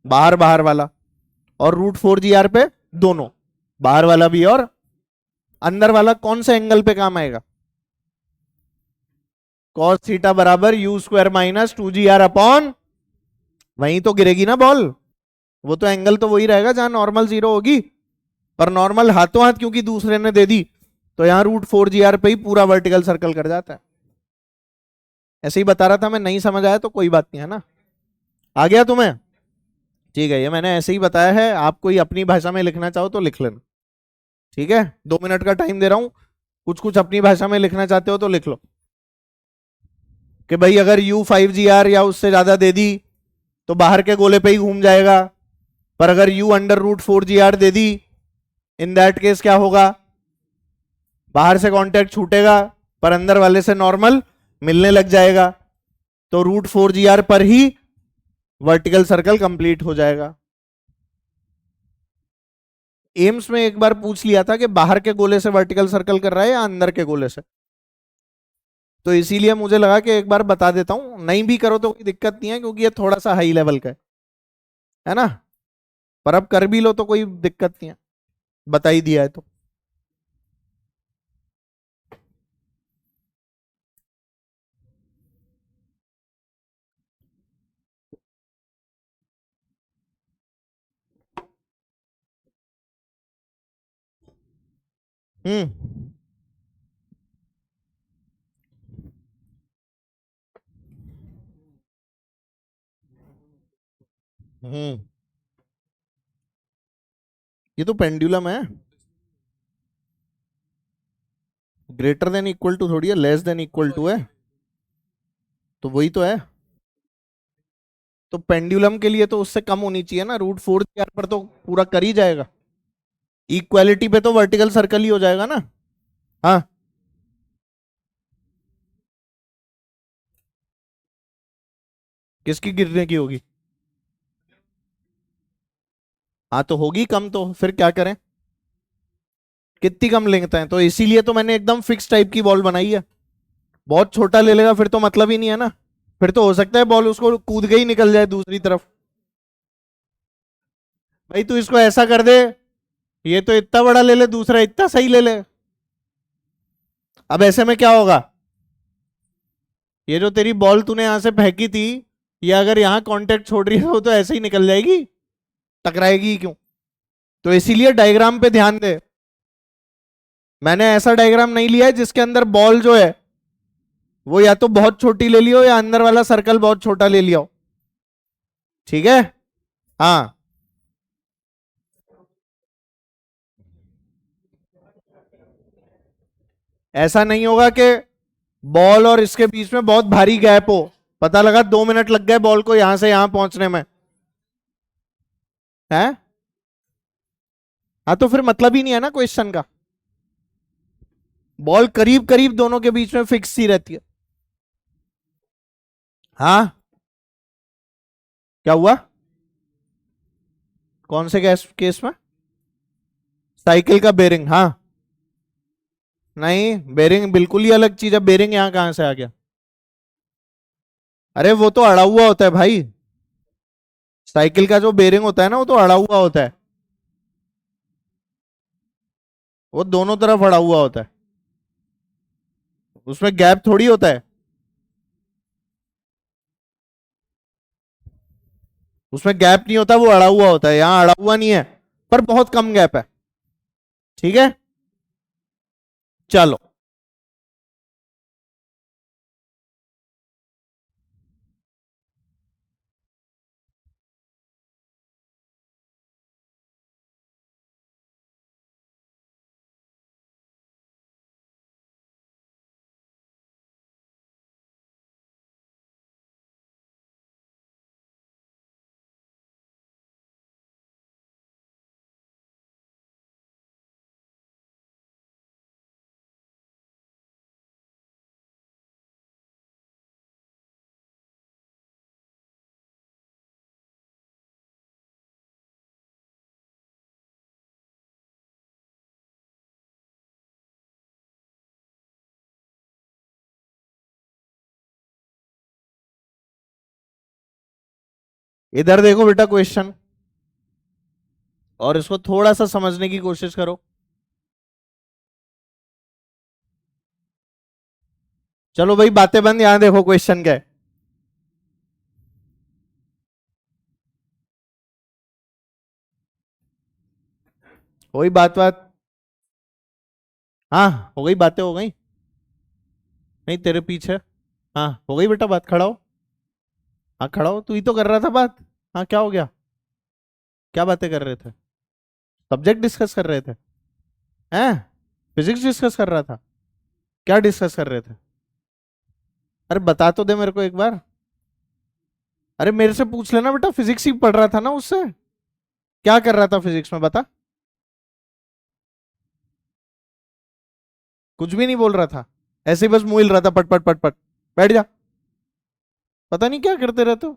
बाहर बाहर वाला। और √4 GR पे दोनों, बाहर वाला भी और अंदर वाला। कौन से एंगल पे काम आएगा? cos थीटा बराबर u² - 2GR अपॉन, वहीं तो गिरेगी ना बॉल, वो तो एंगल तो वही रहेगा जहां नॉर्मल जीरो होगी। पर नॉर्मल हाथों हाथ क्योंकि दूसरे ने दे दी तो यहां √4 GR पे ही पूरा वर्टिकल सर्कल कर जाता है। ऐसे ही बता रहा था मैं, नहीं समझ आया तो कोई बात नहीं, है ना? आ गया तुम्हें? ठीक है, ये मैंने ऐसे ही बताया है, आप कोई अपनी भाषा में लिखना चाहो तो लिख लेना, ठीक है? 2 मिनट का टाइम दे रहा हूं, कुछ कुछ अपनी भाषा में लिखना चाहते हो तो लिख लो कि भाई अगर u5 GR या उससे ज्यादा दे दी तो बाहर के गोले पे ही घूम जाएगा, पर अगर u√4 GR they the in that case क्या होगा? बाहर से कांटेक्ट छूटेगा पर अंदर वाले से नॉर्मल मिलने लग जाएगा, तो √4 GR पर ही वर्टिकल सर्कल कंप्लीट हो जाएगा। एम्स में एक बार पूछ लिया था कि बाहर के गोले से वर्टिकल सर्कल कर रहा है या अंदर के गोले से, तो इसीलिए मुझे लगा कि एक बार बता देता हूं, नहीं भी करो तो कोई दिक्कत नहीं है क्योंकि ये थोड़ा सा हाई लेवल का है ना। पर अब कर भी लो तो कोई दिक्कत नहीं है, बता ही दिया है तो। हम्म। हम्म। ये तो पेंडुलम है। ग्रेटर देन इक्वल टू थोड़ी है, लेस देन इक्वल टू है। तो वही तो है। तो पेंडुलम के लिए तो उससे कम होनी चाहिए ना, √4 पर तो पूरा कर ही जाएगा। इक्वालिटी पे तो वर्टिकल सर्कल ही हो जाएगा ना। हाँ। किसकी गिरने की होगी? हाँ तो होगी कम, तो फिर क्या करें? कितनी कम लेंगे हैं, तो इसीलिए तो मैंने एकदम फिक्स टाइप की बॉल बनाई है। बहुत छोटा ले लेगा फिर तो मतलब ही नहीं है ना। फिर तो हो सकता है बॉल उसको कूद के ही निकल जाए दूसरी तरफ। भाई तू इसको ऐसा कर दे, ये तो इतना बड़ा ले ले, दूसरा इतना सही ले ले। अब ऐसे में क्या होगा? ये जो तेरी बॉल तूने यहां से फेंकी थी, ये अगर यहां कांटेक्ट छोड़ रही है तो ऐसे ही निकल जाएगी, टकराएगी क्यों? तो इसीलिए डायग्राम पे ध्यान दे। मैंने ऐसा डायग्राम नहीं लिया है जिसके अंदर बॉल जो है वो या तो बहुत छोटी ले लियो या अंदर वाला सर्कल बहुत छोटा ले लियो। ठीक है। हाँ। ऐसा नहीं होगा कि बॉल और इसके बीच में बहुत भारी गैप हो, पता लगा 2 मिनट लग गए बॉल को यहां से यहां पहुंचने में। है। हाँ तो फिर मतलब ही नहीं है ना क्वेश्चन का। बॉल करीब करीब दोनों के बीच में फिक्स ही रहती है। हाँ। क्या हुआ? कौन से केस में? साइकिल का बेरिंग, हाँ। नहीं, बेरिंग बिल्कुल ही अलग चीज है, बेरिंग यहां कहां से आ गया? अरे वो तो अड़ा हुआ होता है भाई। साइकिल का जो बेरिंग होता है ना वो तो अड़ा हुआ होता है। वो दोनों तरफ अड़ा हुआ होता है, उसमें गैप थोड़ी होता है। उसमें गैप नहीं होता, वो अड़ा हुआ होता है, यहां अड़ा हुआ नहीं है, पर बहुत कम गैप है। ठीक है। चलो। इधर देखो बेटा क्वेश्चन, और इसको थोड़ा सा समझने की कोशिश करो। चलो भाई बातें बंद, यहां देखो क्वेश्चन क्या है। वही बात बात। हाँ हो गई, बातें हो गई। नहीं तेरे पीछे। हाँ हो गई बेटा बात, खड़ा हो। हाँ खड़ा हो, तू ही तो कर रहा था बात। हाँ क्या हो गया? क्या बातें कर रहे थे? सब्जेक्ट डिस्कस कर रहे थे? हैं? फिजिक्स डिस्कस कर रहा था? क्या डिस्कस कर रहे थे? अरे बता तो दे मेरे को एक बार। अरे मेरे से पूछ लेना बेटा, फिजिक्स ही पढ़ रहा था ना उससे। क्या कर रहा था फिजिक्स में बता। कुछ भी नहीं बोल रहा था, ऐसे ही बस मुंह हिल रहा था, पट पट पट पट। बैठ जा। पता नहीं क्या करते रहते हो,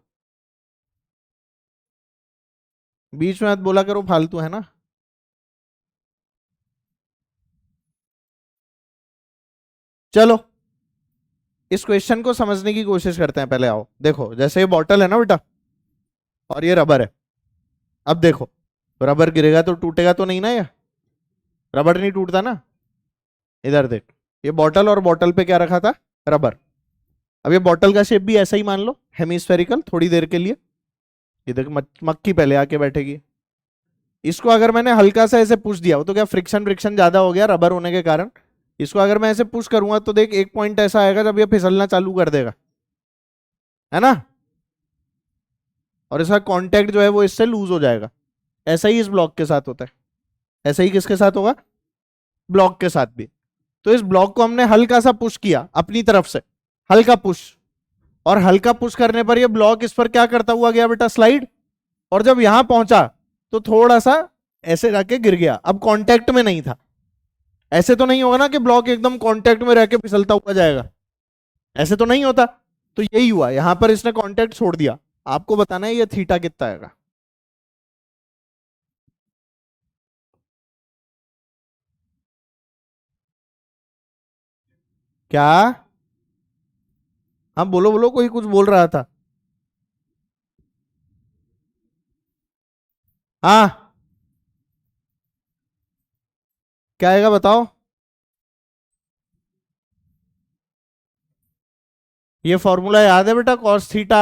बीच में मत बोला करो फालतू, है ना। चलो। इस क्वेश्चन को समझने की कोशिश करते हैं। पहले आओ देखो, जैसे ये बॉटल है ना बेटा, और ये रबर है। अब देखो, रबर गिरेगा तो टूटेगा तो नहीं ना, ये रबर नहीं टूटता ना। इधर देख, ये बॉटल और बॉटल पे क्या रखा था, रबर। अब ये बॉटल का शेप भी ऐसा ही मान लो, हेमिस्फेरिकल, थोड़ी देर के लिए। ये देख मक्खी पहले आके बैठेगी। इसको अगर मैंने हल्का सा ऐसे पुश दिया हो तो क्या फ्रिक्शन फ्रिक्शन ज्यादा हो गया रबर होने के कारण। इसको अगर मैं ऐसे पुश करूंगा तो देख एक पॉइंट ऐसा आएगा जब ये फिसलना चालू कर देगा, है ना, और इसका कांटेक्ट जो है वो इससे लूज हो जाएगा। ऐसा ही इस ब्लॉक के साथ होता है। ऐसा ही किसके साथ होगा, ब्लॉक के साथ भी। तो इस ब्लॉक को हमने हल्का सा पुश किया अपनी तरफ से, हल्का पुश, और हल्का पुश करने पर ये ब्लॉक इस पर क्या करता हुआ गया बेटा, स्लाइड। और जब यहां पहुंचा तो थोड़ा सा ऐसे जाके गिर गया। अब कांटेक्ट में नहीं था। ऐसे तो नहीं होगा ना कि ब्लॉक एकदम कांटेक्ट में रह के फिसलता हुआ जाएगा, ऐसे तो नहीं होता। तो यही हुआ, यहां पर इसने कांटेक्ट छोड़ दिया। आपको बताना है ये थीटा कितना आएगा। क्या, हाँ बोलो बोलो, कोई कुछ बोल रहा था। हाँ, क्या आएगा बताओ। ये फॉर्मूला याद है बेटा, cos theta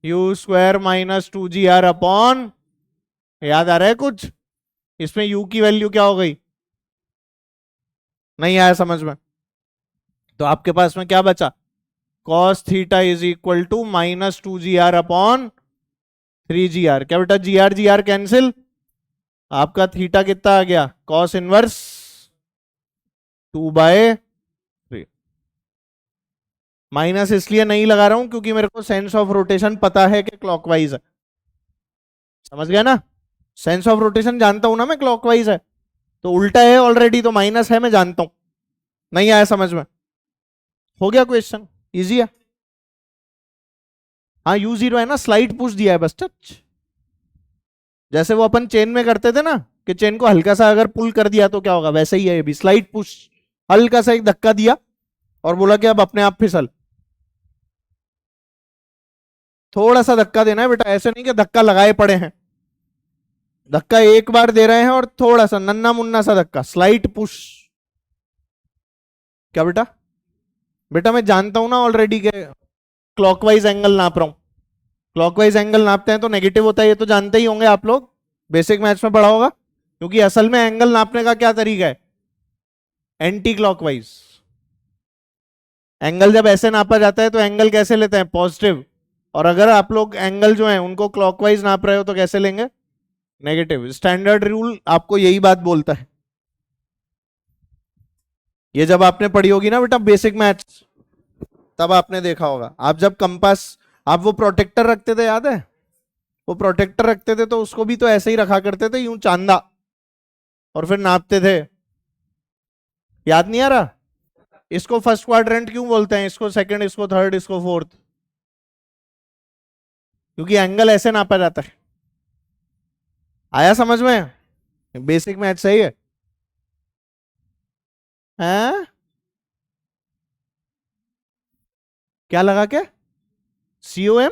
you square minus 2 GR upon, याद आ रहा है कुछ। इसमें यू की वैल्यू क्या हो गई, नहीं आया समझ में। तो आपके पास में क्या बचा, cos theta is equal to minus 2 GR upon 3 GR। क्या बेटा, जी आर कैंसिल। आपका थीटा कितना आ गया, कॉस इनवर्स 2/3। माइनस इसलिए नहीं लगा रहा हूं क्योंकि मेरे को सेंस ऑफ रोटेशन पता है कि क्लॉकवाइज है। समझ गया ना, सेंस ऑफ रोटेशन जानता हूं ना मैं, क्लॉकवाइज है। तो उल्टा है ऑलरेडी, तो माइनस है मैं जानता हूं। नहीं आया समझ में, हो गया क्वेश्चन, इजी है। हाँ U0 है ना, स्लाइड पुश दिया है बस, टच। जैसे वो अपन चेन में करते थे ना, कि चेन को हल्का सा अगर पुल कर दिया तो क्या होगा, वैसे ही है ये भी, स्लाइड पुश। हल्का सा एक धक्का दिया और बोला कि अब अपने आप फिसल। थोड़ा सा धक्का देना है बेटा, ऐसे नहीं कि धक्का लगाए पड़े हैं। धक्का एक बार दे रहे हैं और थोड़ा सा नन्ना मुन्ना सा धक्का, स्लाइड पुश। क्या बेटा, बेटा मैं जानता हूं ना ऑलरेडी के क्लॉकवाइज एंगल नाप रहा हूं। क्लॉकवाइज एंगल नापते हैं तो नेगेटिव होता है, ये तो जानते ही होंगे आप लोग, बेसिक मैथ्स में पढ़ा होगा। क्योंकि असल में एंगल नापने का क्या तरीका है, एंटी क्लॉकवाइज। एंगल जब ऐसे नापा जाता है तो एंगल कैसे लेते हैं, पॉजिटिव। और अगर आप लोग एंगल जो है उनको क्लॉकवाइज नाप रहे हो तो कैसे लेंगे, नेगेटिव। स्टैंडर्ड रूल आपको यही बात बोलता है। ये जब आपने पढ़ी होगी ना बेटा बेसिक मैथ्स, तब आपने देखा होगा। आप जब कंपास, आप वो प्रोटेक्टर रखते थे, याद है, वो प्रोटेक्टर रखते थे तो उसको भी तो ऐसे ही रखा करते थे, यूं चांदा, और फिर नापते थे। याद नहीं आ रहा, इसको फर्स्ट क्वाड्रेंट क्यों बोलते हैं, इसको सेकंड, इसको थर्ड, इसको फोर्थ, क्योंकि एंगल ऐसे नापा जाता है। आया समझ में, बेसिक मैथ सही है। हैं? क्या लगा के, COM,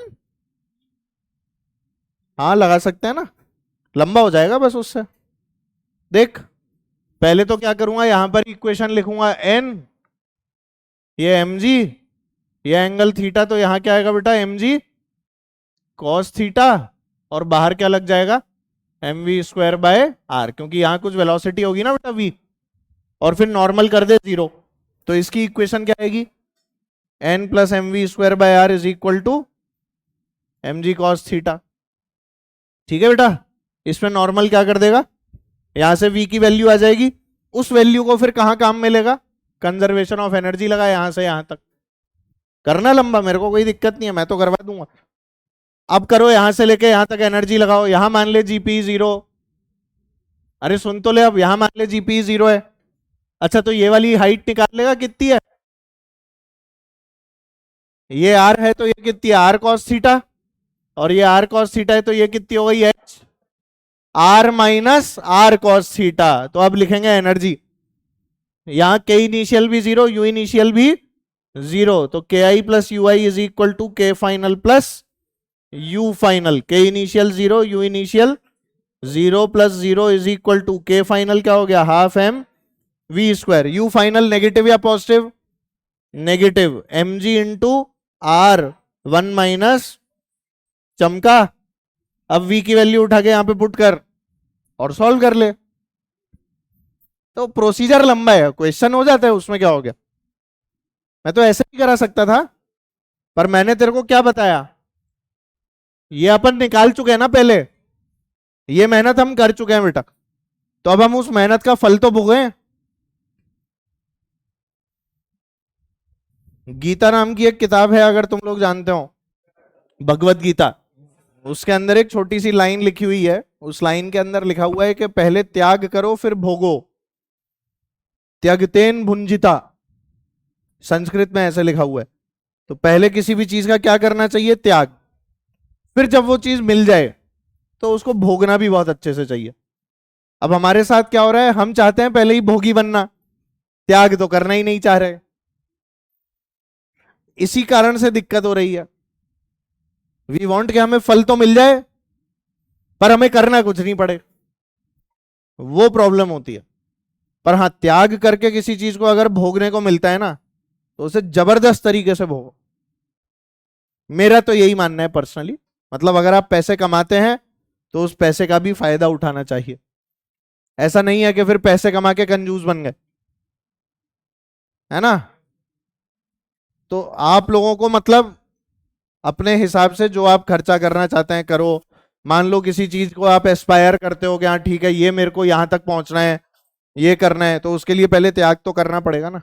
हाँ लगा सकते हैं ना, लंबा हो जाएगा बस उससे। देख, पहले तो क्या करूंगा, यहां पर इक्वेशन लिखूंगा n, ये mg, ये एंगल थीटा, तो यहां क्या आएगा बेटा, mg cos थीटा, और बाहर क्या लग जाएगा, mv²/r, क्योंकि यहां कुछ वेलोसिटी होगी ना बेटा v, और फिर नॉर्मल कर दे 0। तो इसकी इक्वेशन क्या आएगी, n plus mv²/r is equal to mg cos theta. ठीक है बेटा, इसमें नॉर्मल क्या कर देगा, यहां से v की वैल्यू आ जाएगी। उस वैल्यू को फिर कहां काम में लेगा, कंजर्वेशन ऑफ एनर्जी लगा, यहां से यहां तक करना लंबा, मेरे को कोई दिक्कत नहीं है, मैं तो करवा दूंगा। अब करो, यहां से लेके यहां तक एनर्जी लगाओ। यहां मान ले जीपी 0, अरे सुन तो ले, अब यहां मान ले जीपी 0 है। अच्छा, तो ये वाली हाइट निकाल लेगा कितनी है, ये r है तो ये कितनी है, r cos थीटा, और ये r cos थीटा है तो ये कितनी हो गई, h r minus r cos theta. तो अब लिखेंगे एनर्जी, यहां के इनिशियल भी 0, यू इनिशियल भी 0, तो K i plus U i is equal to K final plus U final. K initial 0, U initial 0 plus 0 is equal to K final क्या हो गया, half M we square. U final negative या positive, negative, m g into r 1 minus चमका। अब v की value उठा के यहां पे पुट कर और सॉल्व कर ले। तो प्रोसीजर लंबा है, क्वेश्चन हो जाता है, उसमें क्या हो गया। मैं तो ऐसे ही करा सकता था, पर मैंने तेरे को क्या बताया, ये अपन निकाल चुके हैं ना पहले, ये मेहनत हम कर चुके हैं बेटा, तो अब हम उस मेहनत का फल तो भोगे। गीता नाम की एक किताब है, अगर तुम लोग जानते हो, भगवत गीता, उसके अंदर एक छोटी सी लाइन लिखी हुई है। उस लाइन के अंदर लिखा हुआ है कि पहले त्याग करो फिर भोगो, त्यागतेन भुंजिता, संस्कृत में ऐसे लिखा हुआ है। तो पहले किसी भी चीज का क्या करना चाहिए, त्याग, फिर जब वो चीज मिल जाए तो उसको भोगना भी बहुत अच्छे से चाहिए। अब हमारे साथ क्या हो रहा है, हम चाहते हैं पहले ही भोगी बनना, त्याग तो करना ही नहीं चाह रहे, इसी कारण से दिक्कत हो रही है। वी वांट कि हमें फल तो मिल जाए पर हमें करना कुछ नहीं पड़े, वो प्रॉब्लम होती है। पर हाँ, त्याग करके किसी चीज को अगर भोगने को मिलता है ना, तो उसे जबरदस्त तरीके से भोगो। मेरा तो यही मानना है पर्सनली। मतलब अगर आप पैसे कमाते हैं तो उस पैसे का भी फायदा उठाना चाहिए। ऐसा नहीं है कि फिर पैसे कमा के कंजूस बन गए, है ना। तो आप लोगों को मतलब अपने हिसाब से जो आप खर्चा करना चाहते हैं करो। मान लो किसी चीज को आप एस्पायर करते हो कि हाँ ठीक है, ये मेरे को यहां तक पहुंचना है, ये करना है, तो उसके लिए पहले त्याग तो करना पड़ेगा ना,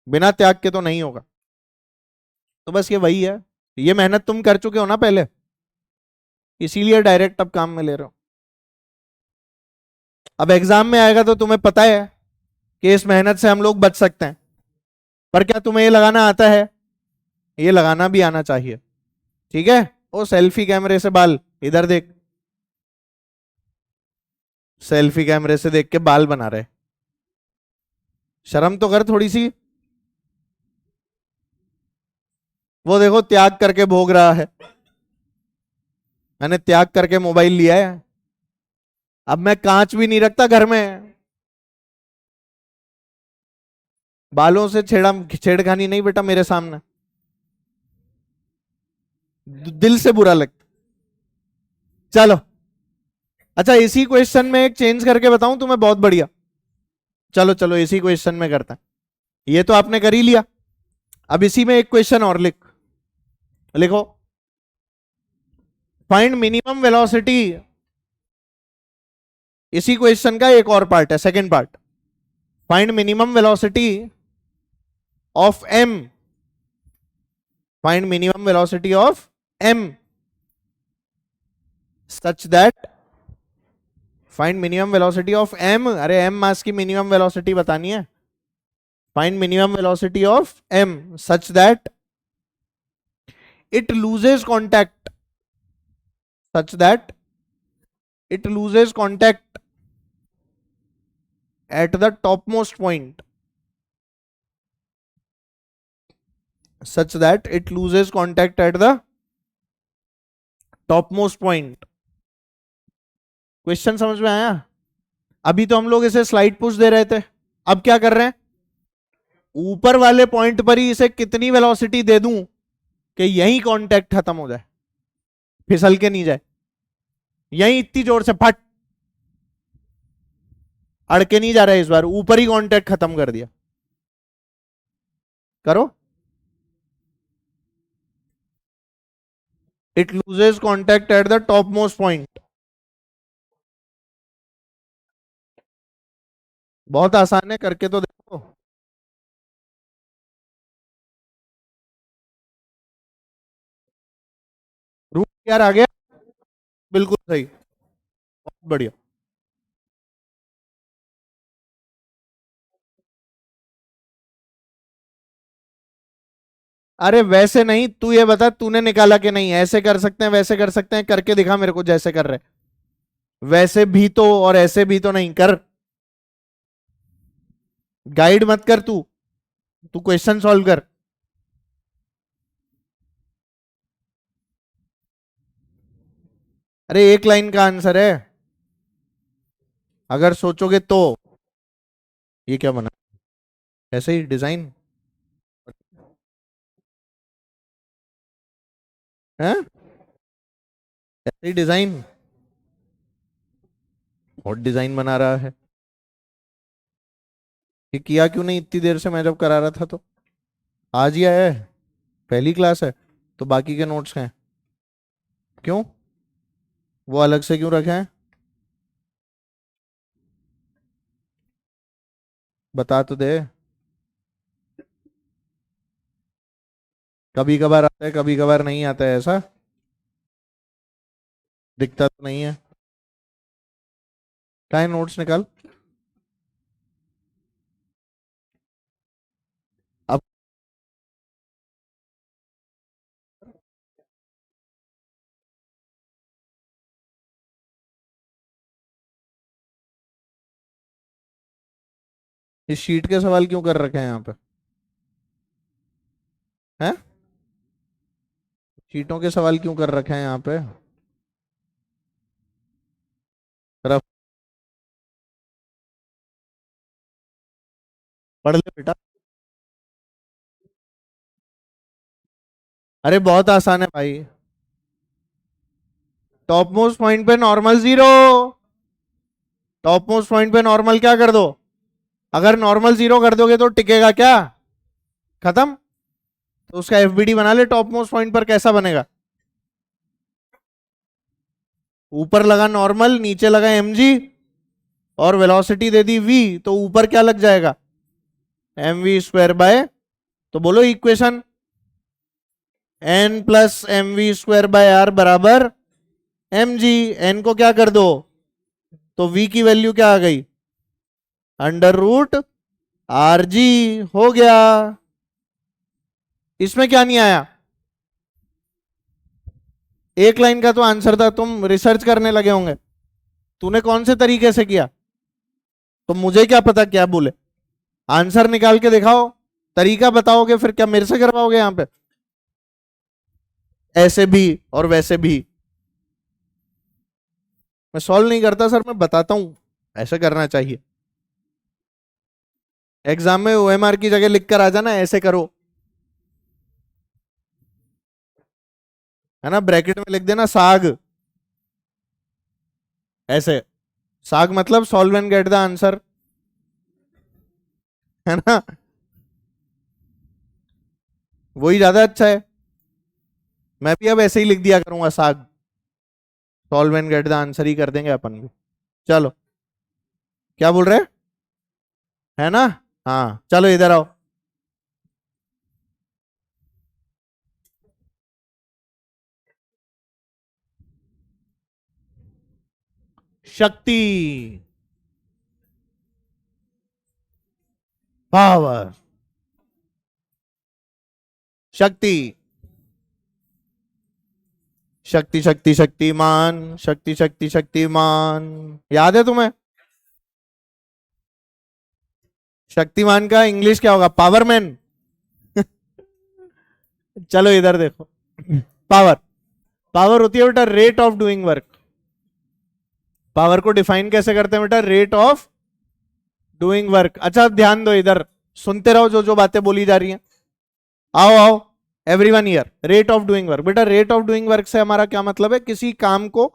बिना त्याग के तो नहीं होगा। तो बस ये वही है, ये मेहनत तुम कर चुके हो ना पहले, इसीलिए डायरेक्ट अब काम में ले रहे हो। अब एग्जाम में आएगा तो तुम्हें पता है कि इस मेहनत से हम लोग बच सकते हैं, पर क्या तुम्हें ये लगाना आता है, ये लगाना भी आना चाहिए। ठीक है, वो सेल्फी कैमरे से बाल इधर देख, सेल्फी कैमरे से देख के बाल बना रहे, शर्म तो कर थोड़ी सी। वो देखो त्याग करके भोग रहा है, मैंने त्याग करके मोबाइल लिया है, अब मैं कांच भी नहीं रखता घर में। बालों से छेड़खानी नहीं बेटा मेरे सामने, दिल से बुरा लगता। चलो अच्छा, इसी क्वेश्चन में एक चेंज करके बताऊं तुम्हें, बहुत बढ़िया। चलो चलो इसी क्वेश्चन में करता है, ये तो आपने कर ही लिया। अब इसी में एक क्वेश्चन और लिखो, फाइंड मिनिमम वेलोसिटी। इसी क्वेश्चन का एक और पार्ट है, second part. Find minimum velocity of M, find minimum velocity of M such that, find minimum velocity of M, अरे एम मास की मिनिमम वेलोसिटी बतानी है। Find minimum velocity of M such that it loses contact, such that it loses contact at the topmost point, such that it loses contact at the topmost point। Question समझ में आया। अभी तो हम लोग इसे स्लाइड पुश दे रहे थे, अब क्या कर रहे हैं, ऊपर वाले पॉइंट पर ही इसे कितनी वेलोसिटी दे दूं कि यही कांटेक्ट खत्म हो जाए, फिसल के नहीं जाए, यही इतनी जोर से फट, अड़के नहीं जा रहा है, इस बार ऊपर ही कांटेक्ट खत्म कर दिया। करो, it loses contact at the top most point. बहुत आसान है, करके तो देखो। रूट यार आ गया, बिल्कुल सही, बहुत बढ़िया। अरे वैसे नहीं, तू ये बता तूने निकाला कि नहीं, ऐसे कर सकते हैं वैसे कर सकते हैं, करके दिखा मेरे को जैसे कर रहे। वैसे भी तो और ऐसे भी तो नहीं कर, गाइड मत कर तू, तू क्वेश्चन सॉल्व कर। अरे एक लाइन का आंसर है, अगर सोचोगे तो। ये क्या बना, ऐसे ही डिजाइन है, ऐसे ही डिजाइन, और डिजाइन बना रहा है। ये किया क्यों नहीं इतनी देर से, मैं जब करा रहा था तो। आज ही आया है, पहली क्लास है, तो बाकी के नोट्स हैं क्यों, वो अलग से क्यों रखे हैं, बता तो दे। कभी कभार आता है, कभी कभार नहीं आता है, ऐसा दिखता तो नहीं है। क्या है, नोट्स निकाल। अब इस शीट के सवाल क्यों कर रखे हैं यहाँ पे, हैं, शीटों के सवाल क्यों कर रखे हैं यहाँ पे, रफ, पढ़ ले बेटा। अरे बहुत आसान है भाई, टॉप मोस्ट पॉइंट पे normal zero, top most point पे नॉर्मल क्या कर दो, अगर नॉर्मल जीरो कर दोगे तो टिकेगा क्या, खत्म। तो उसका एफबीडी बना ले, टॉप मोस्ट पॉइंट पर कैसा बनेगा, ऊपर लगा नॉर्मल, नीचे लगा एमजी, और वेलोसिटी दे दी वी, तो ऊपर क्या लग जाएगा, एम वी स्क्वायर बाय, तो बोलो equation, N plus M we square by R बराबर एम जी। एन को क्या कर दो, तो वी की वैल्यू क्या आ गई, अंडर रूट आर जी, हो गया। इसमें क्या नहीं आया, एक लाइन का तो आंसर था, तुम रिसर्च करने लगे होंगे, तूने कौन से तरीके से किया, तो मुझे क्या पता क्या बोले, आंसर निकाल के दिखाओ, तरीका बताओगे फिर क्या मेरे से करवाओगे यहां पे, ऐसे भी और वैसे भी। मैं सॉल्व नहीं करता सर, मैं बताता हूं ऐसे करना चाहिए। एग्जाम में ओएमआर की जगह लिख कर आ जाना, ऐसे करो, है ना, ब्रैकेट में लिख देना साग, ऐसे, साग मतलब solve and get the answer, है ना, वही ज्यादा अच्छा है। मैं भी अब ऐसे ही लिख दिया करूंगा साग, solve and get the answer ही कर देंगे अपन भी। चलो, क्या बोल रहे हैं, है ना, हाँ चलो इधर आओ। शक्ति, पावर, शक्ति, शक्ति शक्ति शक्तिमान, शक्ति शक्ति शक्तिमान, याद है तुम्हें, शक्तिमान का इंग्लिश क्या होगा, पावरमैन। चलो इधर देखो, पावर, पावर होती है बेटा rate of doing work. Power को डिफाइन कैसे करते हैं बेटा, रेट ऑफ डूइंग वर्क। अच्छा ध्यान दो इधर, सुनते रहो जो जो बातें बोली जा रही हैं, आओ आओ everyone here, rate of doing work. बेटा रेट ऑफ डूइंग वर्क से हमारा क्या मतलब है, किसी काम को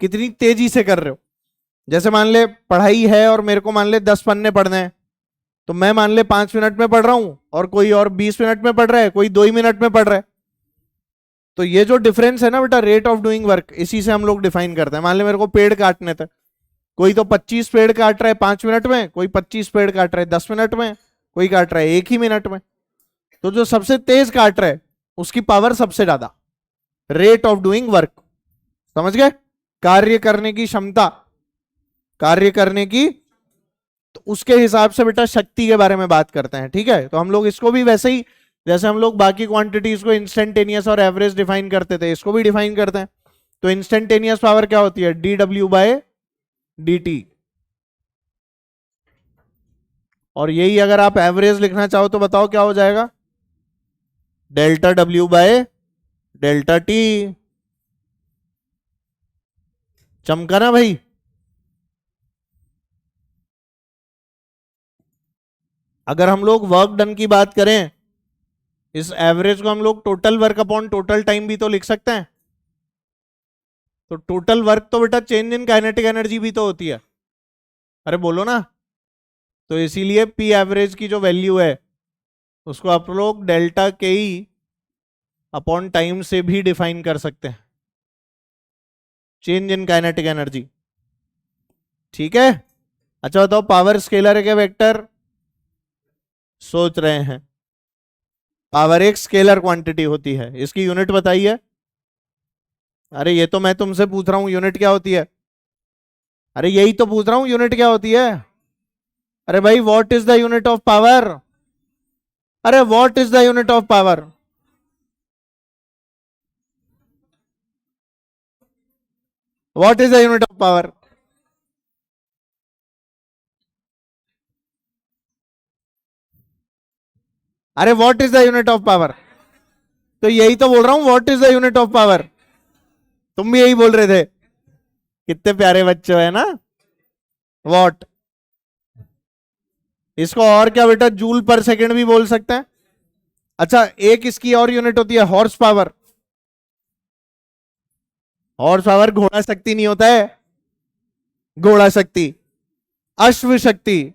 कितनी तेजी से कर रहे हो। जैसे मान ले पढ़ाई है और मेरे को मान ले 10 पन्ने पढ़ने हैं, तो मैं मान ले 5 मिनट में पढ़ रहा हूं, और कोई और 20 मिनट में पढ़ रहा है, कोई 2 ही मिनट में पढ़ रहा है। तो ये जो डिफरेंस है ना बेटा, रेट ऑफ डूइंग वर्क, इसी से हम लोग डिफाइन करते हैं। मान ले मेरे को पेड़ काटने थे, कोई तो 25 पेड़ काट रहा है 5 मिनट में, कोई 25 पेड़ काट रहा है 10 मिनट में, कोई काट रहा है 1 ही मिनट में। तो जो सबसे तेज काट रहा है उसकी पावर सबसे ज्यादा, रेट ऑफ डूइंग वर्क, समझ गए, कार्य करने की क्षमता, कार्य करने की, तो उसके हिसाब से बेटा शक्ति के बारे में बात करते हैं। ठीक है, तो हम लोग इसको भी वैसे ही, जैसे हम लोग बाकी क्वांटिटीज को इंस्टेंटेनियस और एवरेज डिफाइन करते थे, इसको भी डिफाइन करते हैं। तो इंस्टेंटेनियस पावर क्या होती है, D W by D T, और यही अगर आप एवरेज लिखना चाहो तो बताओ क्या हो जाएगा, delta W by delta T. चमका ना भाई। अगर हम लोग वर्क डन की बात करें, इस एवरेज को हम लोग total work upon total time भी तो लिख सकते हैं। तो टोटल वर्क तो बेटा चेंज इन काइनेटिक एनर्जी भी तो होती है। अरे बोलो ना। तो इसीलिए पी एवरेज की जो वैल्यू है उसको आप लोग डेल्टा के ई अपॉन टाइम से भी डिफाइन कर सकते हैं, चेंज इन काइनेटिक एनर्जी। ठीक है। अच्छा बताओ, पावर स्केलर है क्या वेक्टर? सोच रहे हैं। पावर एक स्केलर क्वांटिटी होती है, इसकी यूनिट बताइए। अरे ये तो मैं तुमसे पूछ रहा हूं यूनिट क्या होती है। अरे यही तो पूछ रहा हूं यूनिट क्या होती है। अरे भाई what is the unit of power? अरे what is the unit of power? What is the unit of power? अरे what is the unit of power? तो यही तो बोल रहा हूं, what is the unit of power. तुम भी यही बोल रहे थे। कितने प्यारे बच्चे हो, है ना। व्हाट। इसको और क्या बेटा, जूल पर सेकंड भी बोल सकते हैं। अच्छा एक इसकी और यूनिट होती है हॉर्स पावर। हॉर्स पावर घोड़ा शक्ति नहीं होता है। घोड़ा शक्ति, अश्व शक्ति।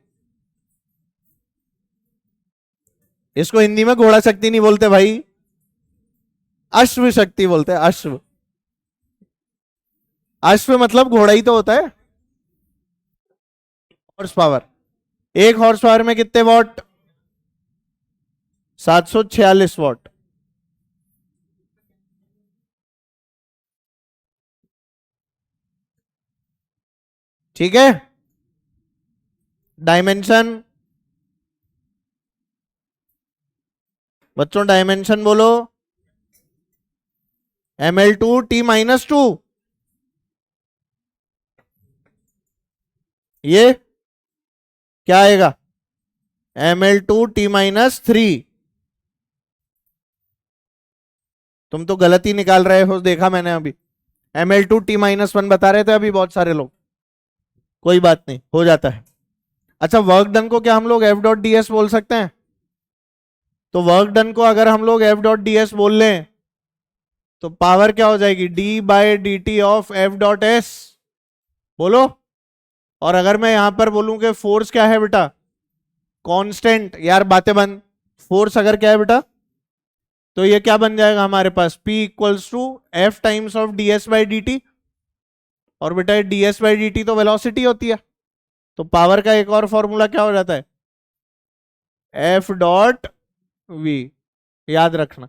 इसको हिंदी में घोड़ा शक्ति नहीं बोलते भाई, अश्व शक्ति बोलते हैं। अश्व, अश्व मतलब घोड़ा ही तो होता है। हॉर्स पावर, एक हॉर्स पावर में कितने वॉट? 746 वॉट। ठीक है। डायमेंशन, बच्चों डायमेंशन बोलो। ml2t-2, ये क्या आएगा? ml2t-3। तुम तो गलत ही निकाल रहे हो, देखा मैंने अभी। ml2t-1 बता रहे थे अभी बहुत सारे लोग। कोई बात नहीं, हो जाता है। अच्छा वर्क डन को क्या हम लोग एफ डॉट डी एस बोल सकते हैं? तो वर्क डन को अगर हम लोग एफ डॉट डी एस बोल लें तो पावर क्या हो जाएगी? D by D T of F dot S. बोलो। और अगर मैं यहां पर बोलूं कि फोर्स क्या है बेटा? कांस्टेंट। यार बातें बंद। फोर्स अगर क्या है बेटा, तो ये क्या बन जाएगा हमारे पास? P equals to F times of D S by D T. और बेटा D S by D T तो वेलोसिटी होती है। तो पावर का एक और फॉर्मूला क्या हो जाता है? F dot V. याद रखना,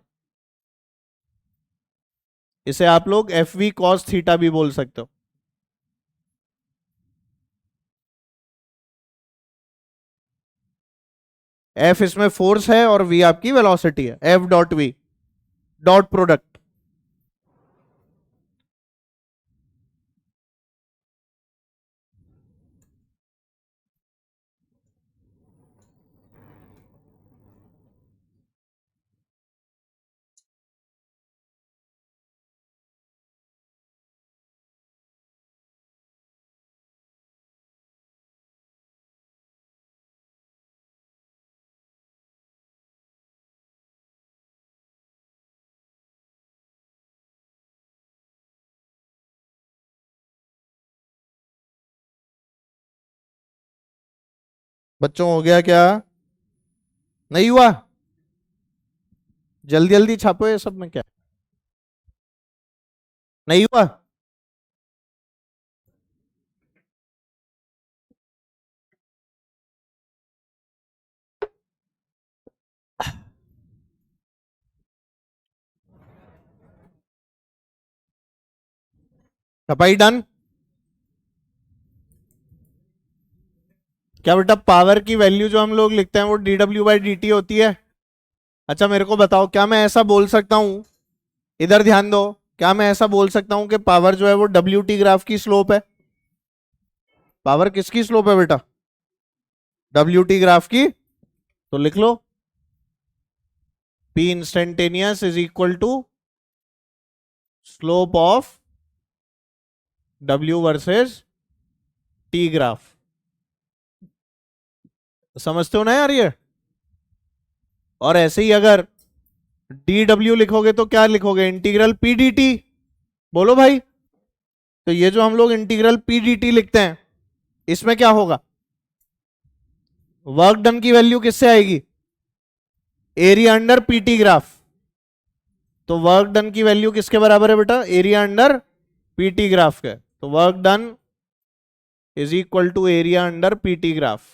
इसे आप लोग एफ वी कॉस थीटा भी बोल सकते हो। एफ इसमें फोर्स है और वी आपकी वेलोसिटी है। F dot V, dot product. बच्चों हो गया क्या? नहीं हुआ? जल्दी जल्दी छापो, ये सब में क्या नहीं हुआ? छपाई डन। क्या बेटा पावर की वैल्यू जो हम लोग लिखते हैं वो D W by D T होती है? अच्छा मेरे को बताओ, क्या मैं ऐसा बोल सकता हूं, इधर ध्यान दो, क्या मैं ऐसा बोल सकता हूं कि पावर जो है वो डब्ल्यू टी ग्राफ की स्लोप है? पावर किसकी स्लोप है बेटा? डब्ल्यू टी ग्राफ की। तो लिख लो, P instantaneous is equal to slope of W versus T graph. समझते हो ना यार ये? और ऐसे ही अगर dw लिखोगे तो क्या लिखोगे? Integral P D T. बोलो भाई। तो ये जो हम लोग इंटीग्रल पी डी टी लिखते हैं, इसमें क्या होगा? वर्क डन की वैल्यू किससे आएगी? Area under PT graph. तो वर्क डन की वैल्यू किसके बराबर है बेटा? एरिया अंडर पीटी ग्राफ के। तो work done is equal to area under PT graph.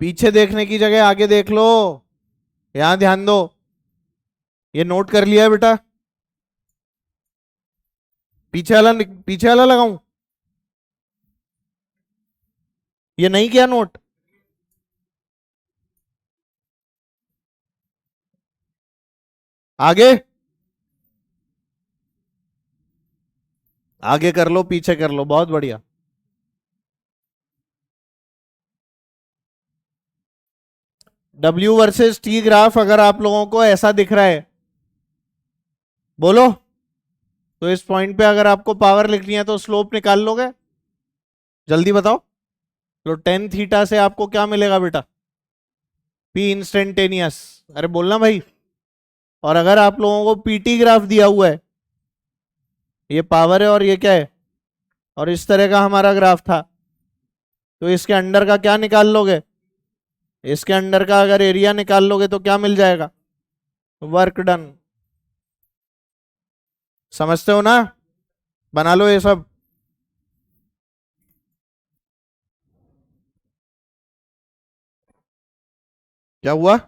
पीछे देखने की जगह आगे देख लो, यहां ध्यान दो। ये नोट कर लिया है बेटा? पीछे वाला लगाऊं? ये नहीं किया नोट? आगे आगे कर लो, पीछे कर लो, बहुत बढ़िया। W वर्सेस टी ग्राफ अगर आप लोगों को ऐसा दिख रहा है, बोलो, तो इस पॉइंट पे अगर आपको पावर लिखनी है तो स्लोप निकाल लोगे? जल्दी बताओ। तो टेन थीटा से आपको क्या मिलेगा बेटा? P instantaneous. अरे बोलना भाई। और अगर आप लोगों को पीटी ग्राफ दिया हुआ है, ये पावर है और ये क्या है, और इस तरह का हमारा ग्राफ था, तो इसके अंडर का क्या निकाल लोगे? इसके अंडर का अगर एरिया निकाल लोगे तो क्या मिल जाएगा? Work done. समझते हो ना? बना लो ये सब। क्या हुआ?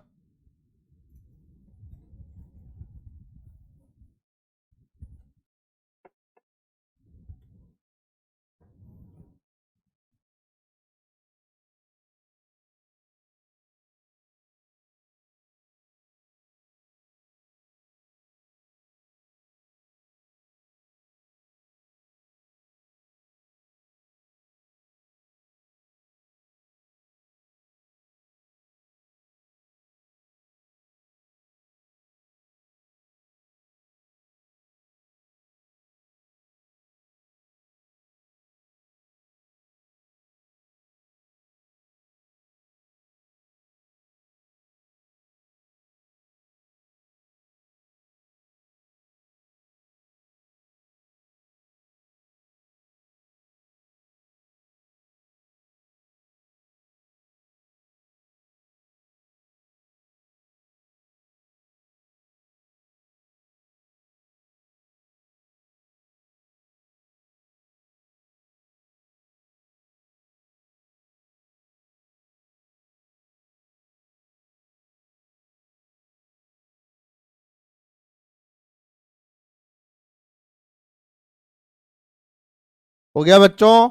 हो गया बच्चों?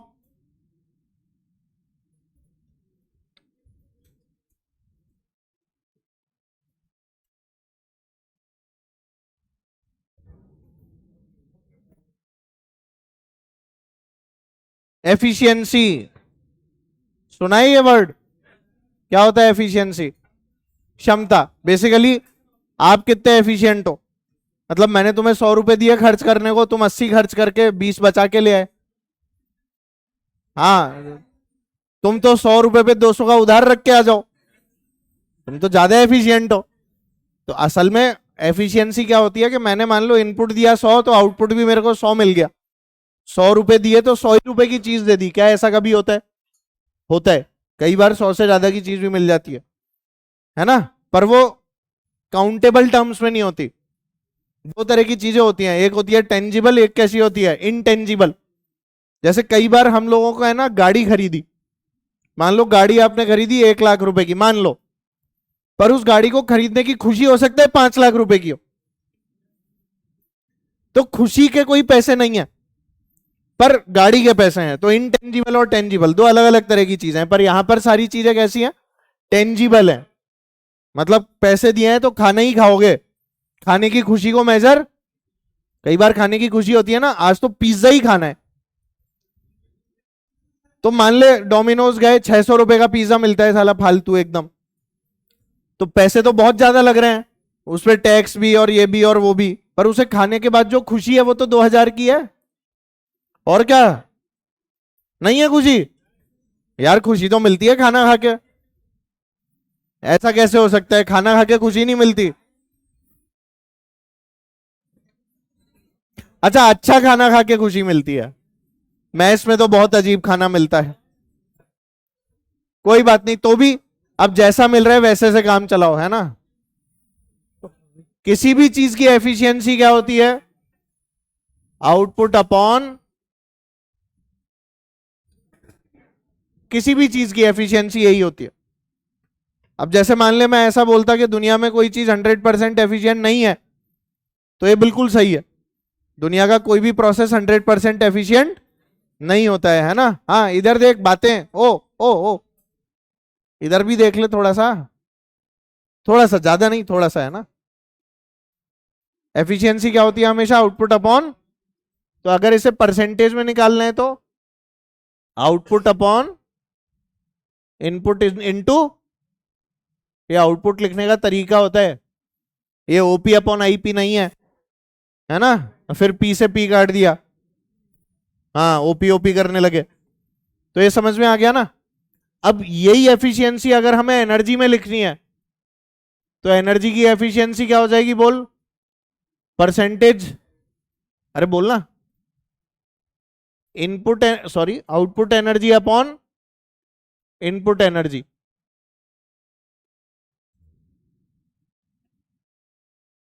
एफिशिएंसी सुना है ये वर्ड? क्या होता है एफिशिएंसी? क्षमता। बेसिकली आप कितने एफिशिएंट हो? मतलब मैंने तुम्हें 100 रुपए दिए खर्च करने को, तुम 80 खर्च करके 20 बचा के ले आए। हाँ, तुम तो 100 रुपए पे 200 का उधार रख के आ जाओ, तुम तो ज्यादा एफिशिएंट हो। तो असल में एफिशिएंसी क्या होती है कि मैंने मान लो इनपुट दिया 100, तो आउटपुट भी मेरे को 100 मिल गया। 100 रुपए दिए तो 100 ही रुपए की चीज दे दी। क्या ऐसा कभी होता है? होता है। कई बार 100 से ज्यादा की चीज भी मिल जाती है ना? पर वो काउंटेबल टर्म्स में नहीं होती। दो तरह की चीजें होती हैं, एक होती है टेंजिबल, एक कैसी होती है? इनटेंजिबल। जैसे कई बार हम लोगों को है ना, गाड़ी खरीदी, मान लो गाड़ी आपने खरीदी 1 लाख रुपए की, मान लो, पर उस गाड़ी को खरीदने की खुशी हो सकता है 5 लाख रुपए की हो। तो खुशी के कोई पैसे नहीं है, पर गाड़ी के पैसे हैं। तो इनटेंजिबल और टेंजिबल दो अलग अलग तरह की चीजें हैं। पर यहां पर सारी चीजें कैसी हैं? टेंजिबल है। मतलब पैसे दिए हैं तो खाना ही खाओगे, खाने की खुशी को मेजर। कई बार खाने की खुशी होती है ना, आज तो पिज्जा ही खाना है, तो मान ले डोमिनोज गए, 600 रुपए का पिज्जा मिलता है साला फालतू एकदम, तो पैसे तो बहुत ज्यादा लग रहे हैं, उसपे टैक्स भी और ये भी और वो भी, पर उसे खाने के बाद जो खुशी है वो तो 2000 की है। और क्या नहीं है खुशी? यार खुशी तो मिलती है खाना खा के। ऐसा कैसे हो सकता है खाना खा के खुशी नहीं मिलती? अच्छा, अच्छा खाना खा के खुशी मिलती है, मैस में तो बहुत अजीब खाना मिलता है। कोई बात नहीं, तो भी अब जैसा मिल रहा है वैसे से काम चलाओ, है ना। किसी भी चीज की एफिशिएंसी क्या होती है? आउटपुट अपॉन, किसी भी चीज की एफिशिएंसी यही होती है। अब जैसे मान ले मैं ऐसा बोलता कि दुनिया में कोई चीज 100% एफिशिएंट नहीं है, तो ये बिल्कुल सही है, दुनिया का कोई भी प्रोसेस 100% एफिशिएंट नहीं होता है ना। हाँ इधर देख बातें, ओ इधर भी देख ले थोड़ा सा, थोड़ा सा, ज्यादा नहीं थोड़ा सा, है ना। एफिशिएंसी क्या होती है? हमेशा आउटपुट अपॉन, तो अगर इसे परसेंटेज में निकालना है तो आउटपुट अपॉन इनपुट इनटू, ये आउटपुट लिखने का तरीका होता है, ये ओपी अपॉन आईपी नहीं है ना। फिर पी से पी काट दिया, हाँ ओपी ओपी करने लगे, तो ये समझ में आ गया ना। अब यही एफिशिएंसी अगर हमें एनर्जी में लिखनी है, तो एनर्जी की एफिशिएंसी क्या हो जाएगी बोल? परसेंटेज, अरे बोलना, input sorry output energy upon input energy,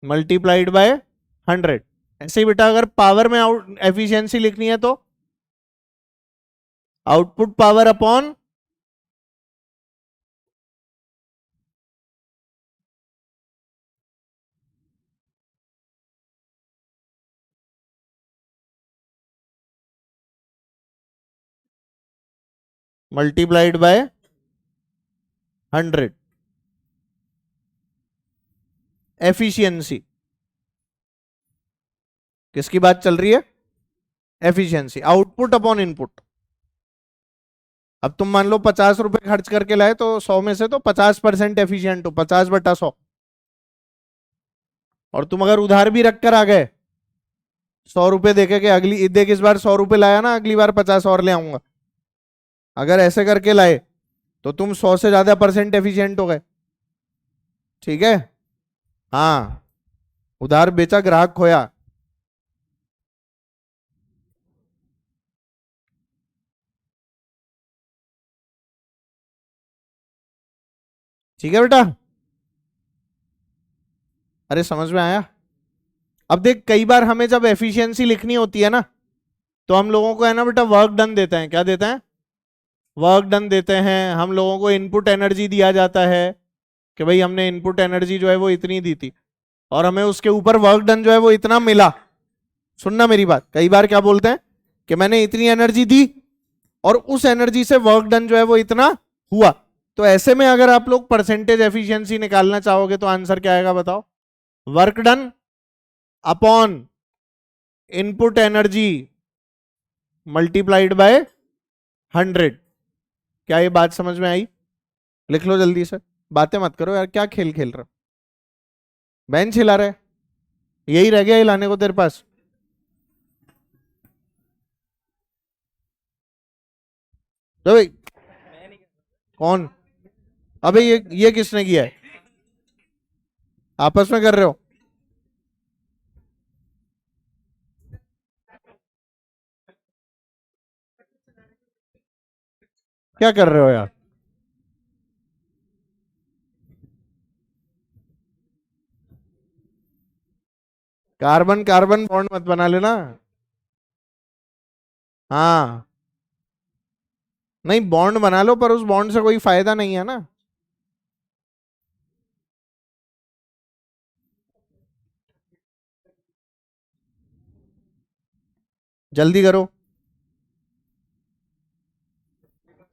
multiplied by 100। ऐसे ही बेटा अगर पावर में एफिशिएंसी लिखनी है तो output power upon multiplied by 100। Efficiency, किसकी बात चल रही है? Efficiency, output upon input. अब तुम मान लो 50 रुपए खर्च करके लाए, तो 100 में से तो 50% एफिशिएंट हो, 50/100। और तुम अगर उधार भी रख कर आ गए, 100 रुपए देखे के अगली देख, इस बार 100 रुपए लाया ना, अगली बार 50 और ले आऊंगा, अगर ऐसे करके लाए तो तुम 100 से ज्यादा परसेंट एफिशिएंट हो गए। ठीक है, हाँ, उधार बेचा ग्राहक खोया। ठीक है बेटा, अरे समझ में आया। अब देख कई बार हमें जब एफिशिएंसी लिखनी होती है ना, तो हम लोगों को है ना बेटा वर्क डन देते हैं। क्या देते हैं? वर्क डन देते हैं। हम लोगों को इनपुट एनर्जी दिया जाता है कि भाई हमने इनपुट एनर्जी जो है वो इतनी दी थी, और हमें उसके ऊपर वर्क डन जो है वो इतना मिला। सुनना मेरी बात, कई बार क्या बोलते हैं कि मैंने इतनी एनर्जी दी और उस एनर्जी से वर्क डन जो है वो इतना हुआ। तो ऐसे में अगर आप लोग परसेंटेज एफिशिएंसी निकालना चाहोगे तो आंसर क्या आएगा बताओ? Work done upon input energy multiplied by 100। क्या ये बात समझ में आई? लिख लो जल्दी से, बातें मत करो यार, क्या खेल खेल रहे हो? बेंच हिला रहे, यही रह गया हिलाने को तेरे पास? तो भाई कौन? अबे ये किसने किया है? आपस में कर रहे हो? क्या कर रहे हो यार? कार्बन कार्बन बॉन्ड मत बना लेना। हाँ, नहीं बॉन्ड बना लो, पर उस बॉन्ड से कोई फायदा नहीं है ना। जल्दी करो।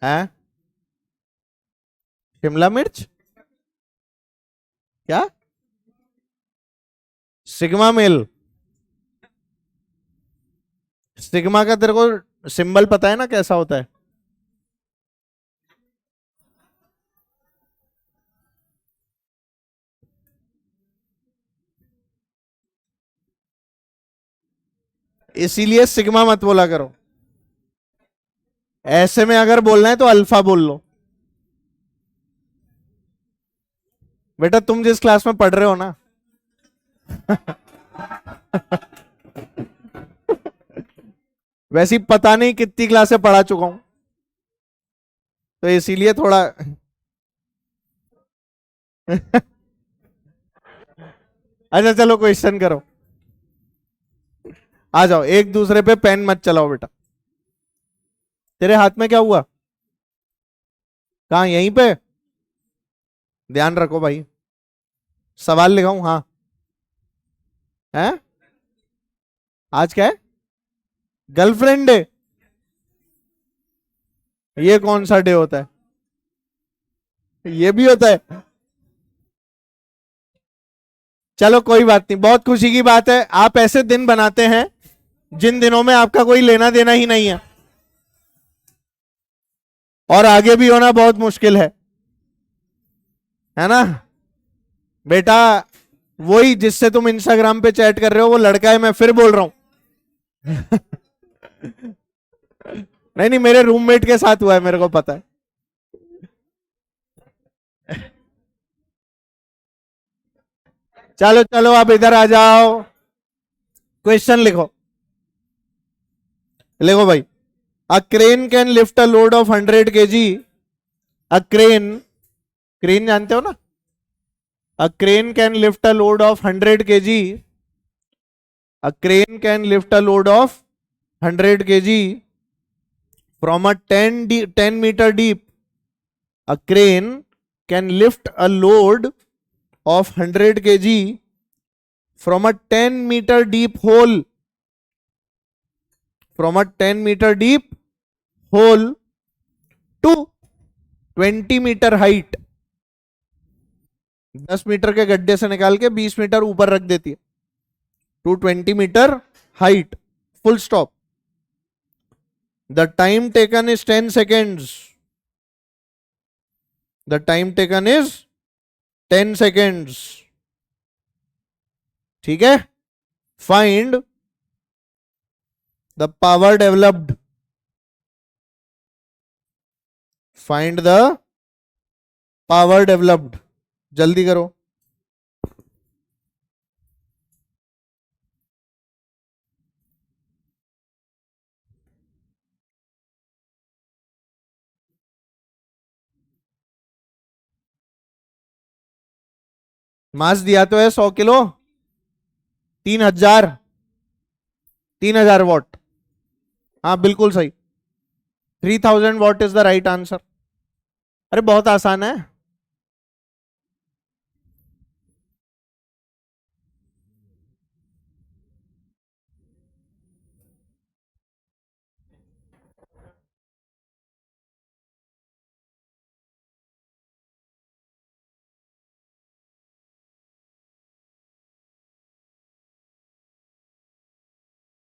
है शिमला मिर्च? क्या? Sigma male? सिग्मा का तेरे को सिंबल पता है ना कैसा होता है? इसीलिए सिग्मा मत बोला करो, ऐसे में अगर बोलना है तो अल्फा बोल लो। बेटा तुम जिस क्लास में पढ़ रहे हो ना वैसी पता नहीं कितनी क्लासें पढ़ा चुका हूं, तो इसीलिए थोड़ा अच्छा चलो क्वेश्चन करो, आ जाओ, एक दूसरे पे पेन मत चलाओ बेटा। तेरे हाथ में क्या हुआ, कहा, यहीं पे, ध्यान रखो भाई, सवाल लिखाऊं, हाँ है, आज क्या है, गर्लफ्रेंड डे, ये कौन सा डे होता है, ये भी होता है, चलो कोई बात नहीं, बहुत खुशी की बात है, आप ऐसे दिन बनाते हैं जिन दिनों में आपका कोई लेना देना ही नहीं है, और आगे भी होना बहुत मुश्किल है ना बेटा। वही जिससे तुम इंस्टाग्राम पे चैट कर रहे हो वो लड़का है, मैं फिर बोल रहा हूं नहीं नहीं, मेरे रूममेट के साथ हुआ है, मेरे को पता है। चलो चलो आप इधर आ जाओ, क्वेश्चन लिखो, लिखो भाई। A crane can lift a load of 100 kg, a crane, crane जानते हो ना, a crane can lift a load of 100 kg, a crane can lift a load of 100 kg from a 10 meter deep, a crane can lift a load of 100 kg from a 10 meter deep hole, from a 10 meter deep hole to 20 meter height, 10 metre के गड्ढे से निकाल के 20 metre ऊपर रख देती है, to 20 metre height, full stop. The time taken is 10 seconds, the time taken is 10 seconds, ठीक है। Find the power developed, find the power developed, जल्दी करो। मास दिया तो है 100 किलो, 3000, 3000 वॉट, हाँ बिल्कुल सही, 3000 what is the right answer. अरे बहुत आसान है,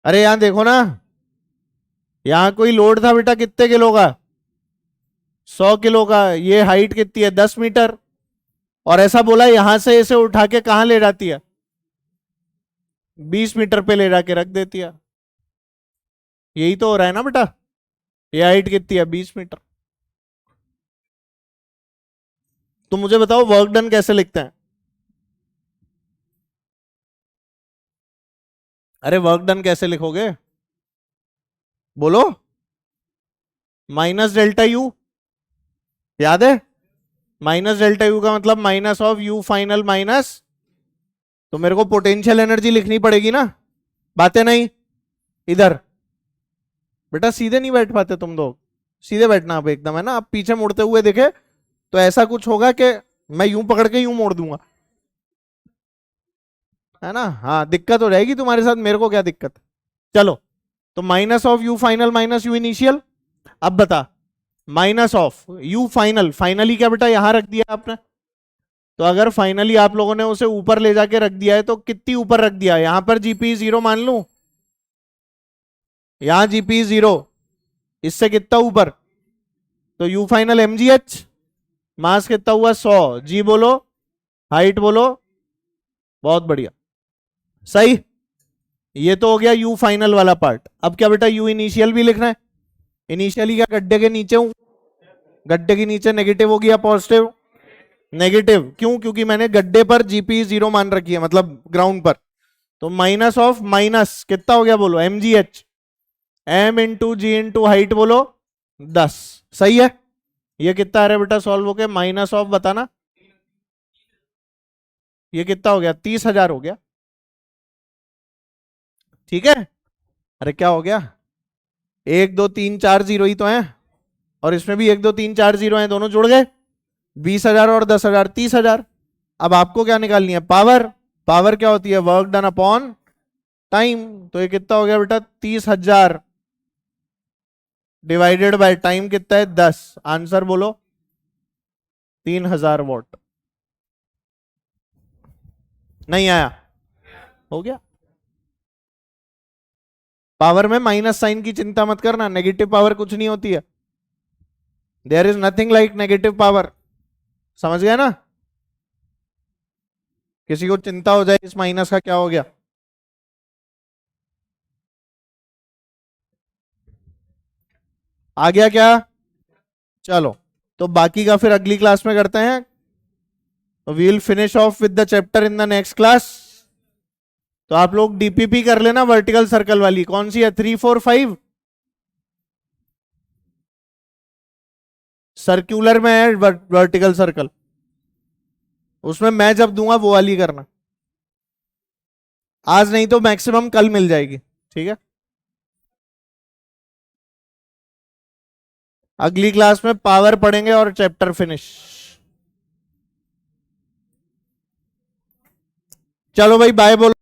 अरे यहां देखो ना, यहां कोई लोड था बेटा कितने किलो का, 100 किलो का, ये हाइट कितनी है, 10 मीटर, और ऐसा बोला यहां से इसे उठा के कहां ले जाती है, 20 मीटर पे ले जाके रख देती है, यही तो हो रहा है ना बेटा, ये हाइट कितनी है, 20 मीटर। तो मुझे बताओ वर्क डन कैसे लिखते हैं, अरे वर्क डन कैसे लिखोगे, बोलो, माइनस डेल्टा यू, याद है, माइनस डेल्टा यू का मतलब minus of you final minus, तो मेरे को पोटेंशियल एनर्जी लिखनी पड़ेगी ना, बातें नहीं इधर, बेटा सीधे नहीं बैठ पाते तुम लोग, सीधे बैठना आप एकदम, है ना, आप पीछे मुड़ते हुए देखे तो ऐसा कुछ होगा कि मैं यूं पकड़ के यूं मोड़ दूंगा, है ना, हाँ दिक्कत हो जाएगी तुम्हारे साथ, मेरे को क्या दिक्कत। चलो, तो minus of you final minus you initial, अब बता, minus of you final, finally क्या बेटा यहां रख दिया आपने, तो अगर फाइनली आप लोगों ने उसे ऊपर ले जाके रख दिया है तो कितनी ऊपर रख दिया, यहां पर जीपी 0 मान लू, यहां जीपी 0, इससे कितना ऊपर, तो यू फाइनल mgh, मास कितना हुआ 100, जी बोलो, हाइट बोलो, बहुत बढ़िया, सही, ये तो हो गया यू फाइनल वाला पार्ट। अब क्या बेटा यू इनिशियल भी लिखना है। इनिशियली क्या गड्ढे के नीचे हूं, गड्ढे के नीचे नेगेटिव होगी या पॉजिटिव, नेगेटिव। क्यों? क्योंकि मैंने गड्ढे पर जीपी 0 मान रखी है, मतलब ग्राउंड पर। तो माइनस ऑफ माइनस कितना हो गया बोलो, m g h, m into g into height बोलो 10। सही है। ये कितना आ रहा है बेटा सॉल्व होके, माइनस ऑफ बताना, ये कितना हो गया 30,000 हो गया। ठीक है। अरे क्या हो गया, 1 2 3 4 0 ही तो है, और इसमें भी 1 2 3 4 0 है, दोनों जुड़ गए। 20,000 और 10,000 30,000। अब आपको क्या निकालनी है, पावर। पावर क्या होती है, वर्क डन अपॉन टाइम। तो ये कितना हो गया बेटा 30,000 डिवाइडेड बाय टाइम कितना है 10। आंसर बोलो 3,000 वॉट। नहीं आया, हो गया। पावर में माइनस साइन की चिंता मत करना, नेगेटिव पावर कुछ नहीं होती है। There is nothing like negative power. समझ गया ना? किसी को चिंता हो जाए इस माइनस का क्या हो गया। आ गया क्या? चलो, तो बाकी का फिर अगली क्लास में करते हैं। We will finish off with the chapter in the next class. तो आप लोग डीपीपी कर लेना, वर्टिकल सर्कल वाली कौन सी है, 3 4 5। सर्कुलर में है वर्टिकल सर्कल, उसमें मैं जब दूंगा वो वाली करना। आज नहीं तो मैक्सिमम कल मिल जाएगी। ठीक है। अगली क्लास में पावर पढ़ेंगे और चैप्टर फिनिश। चलो भाई बाय बोलो।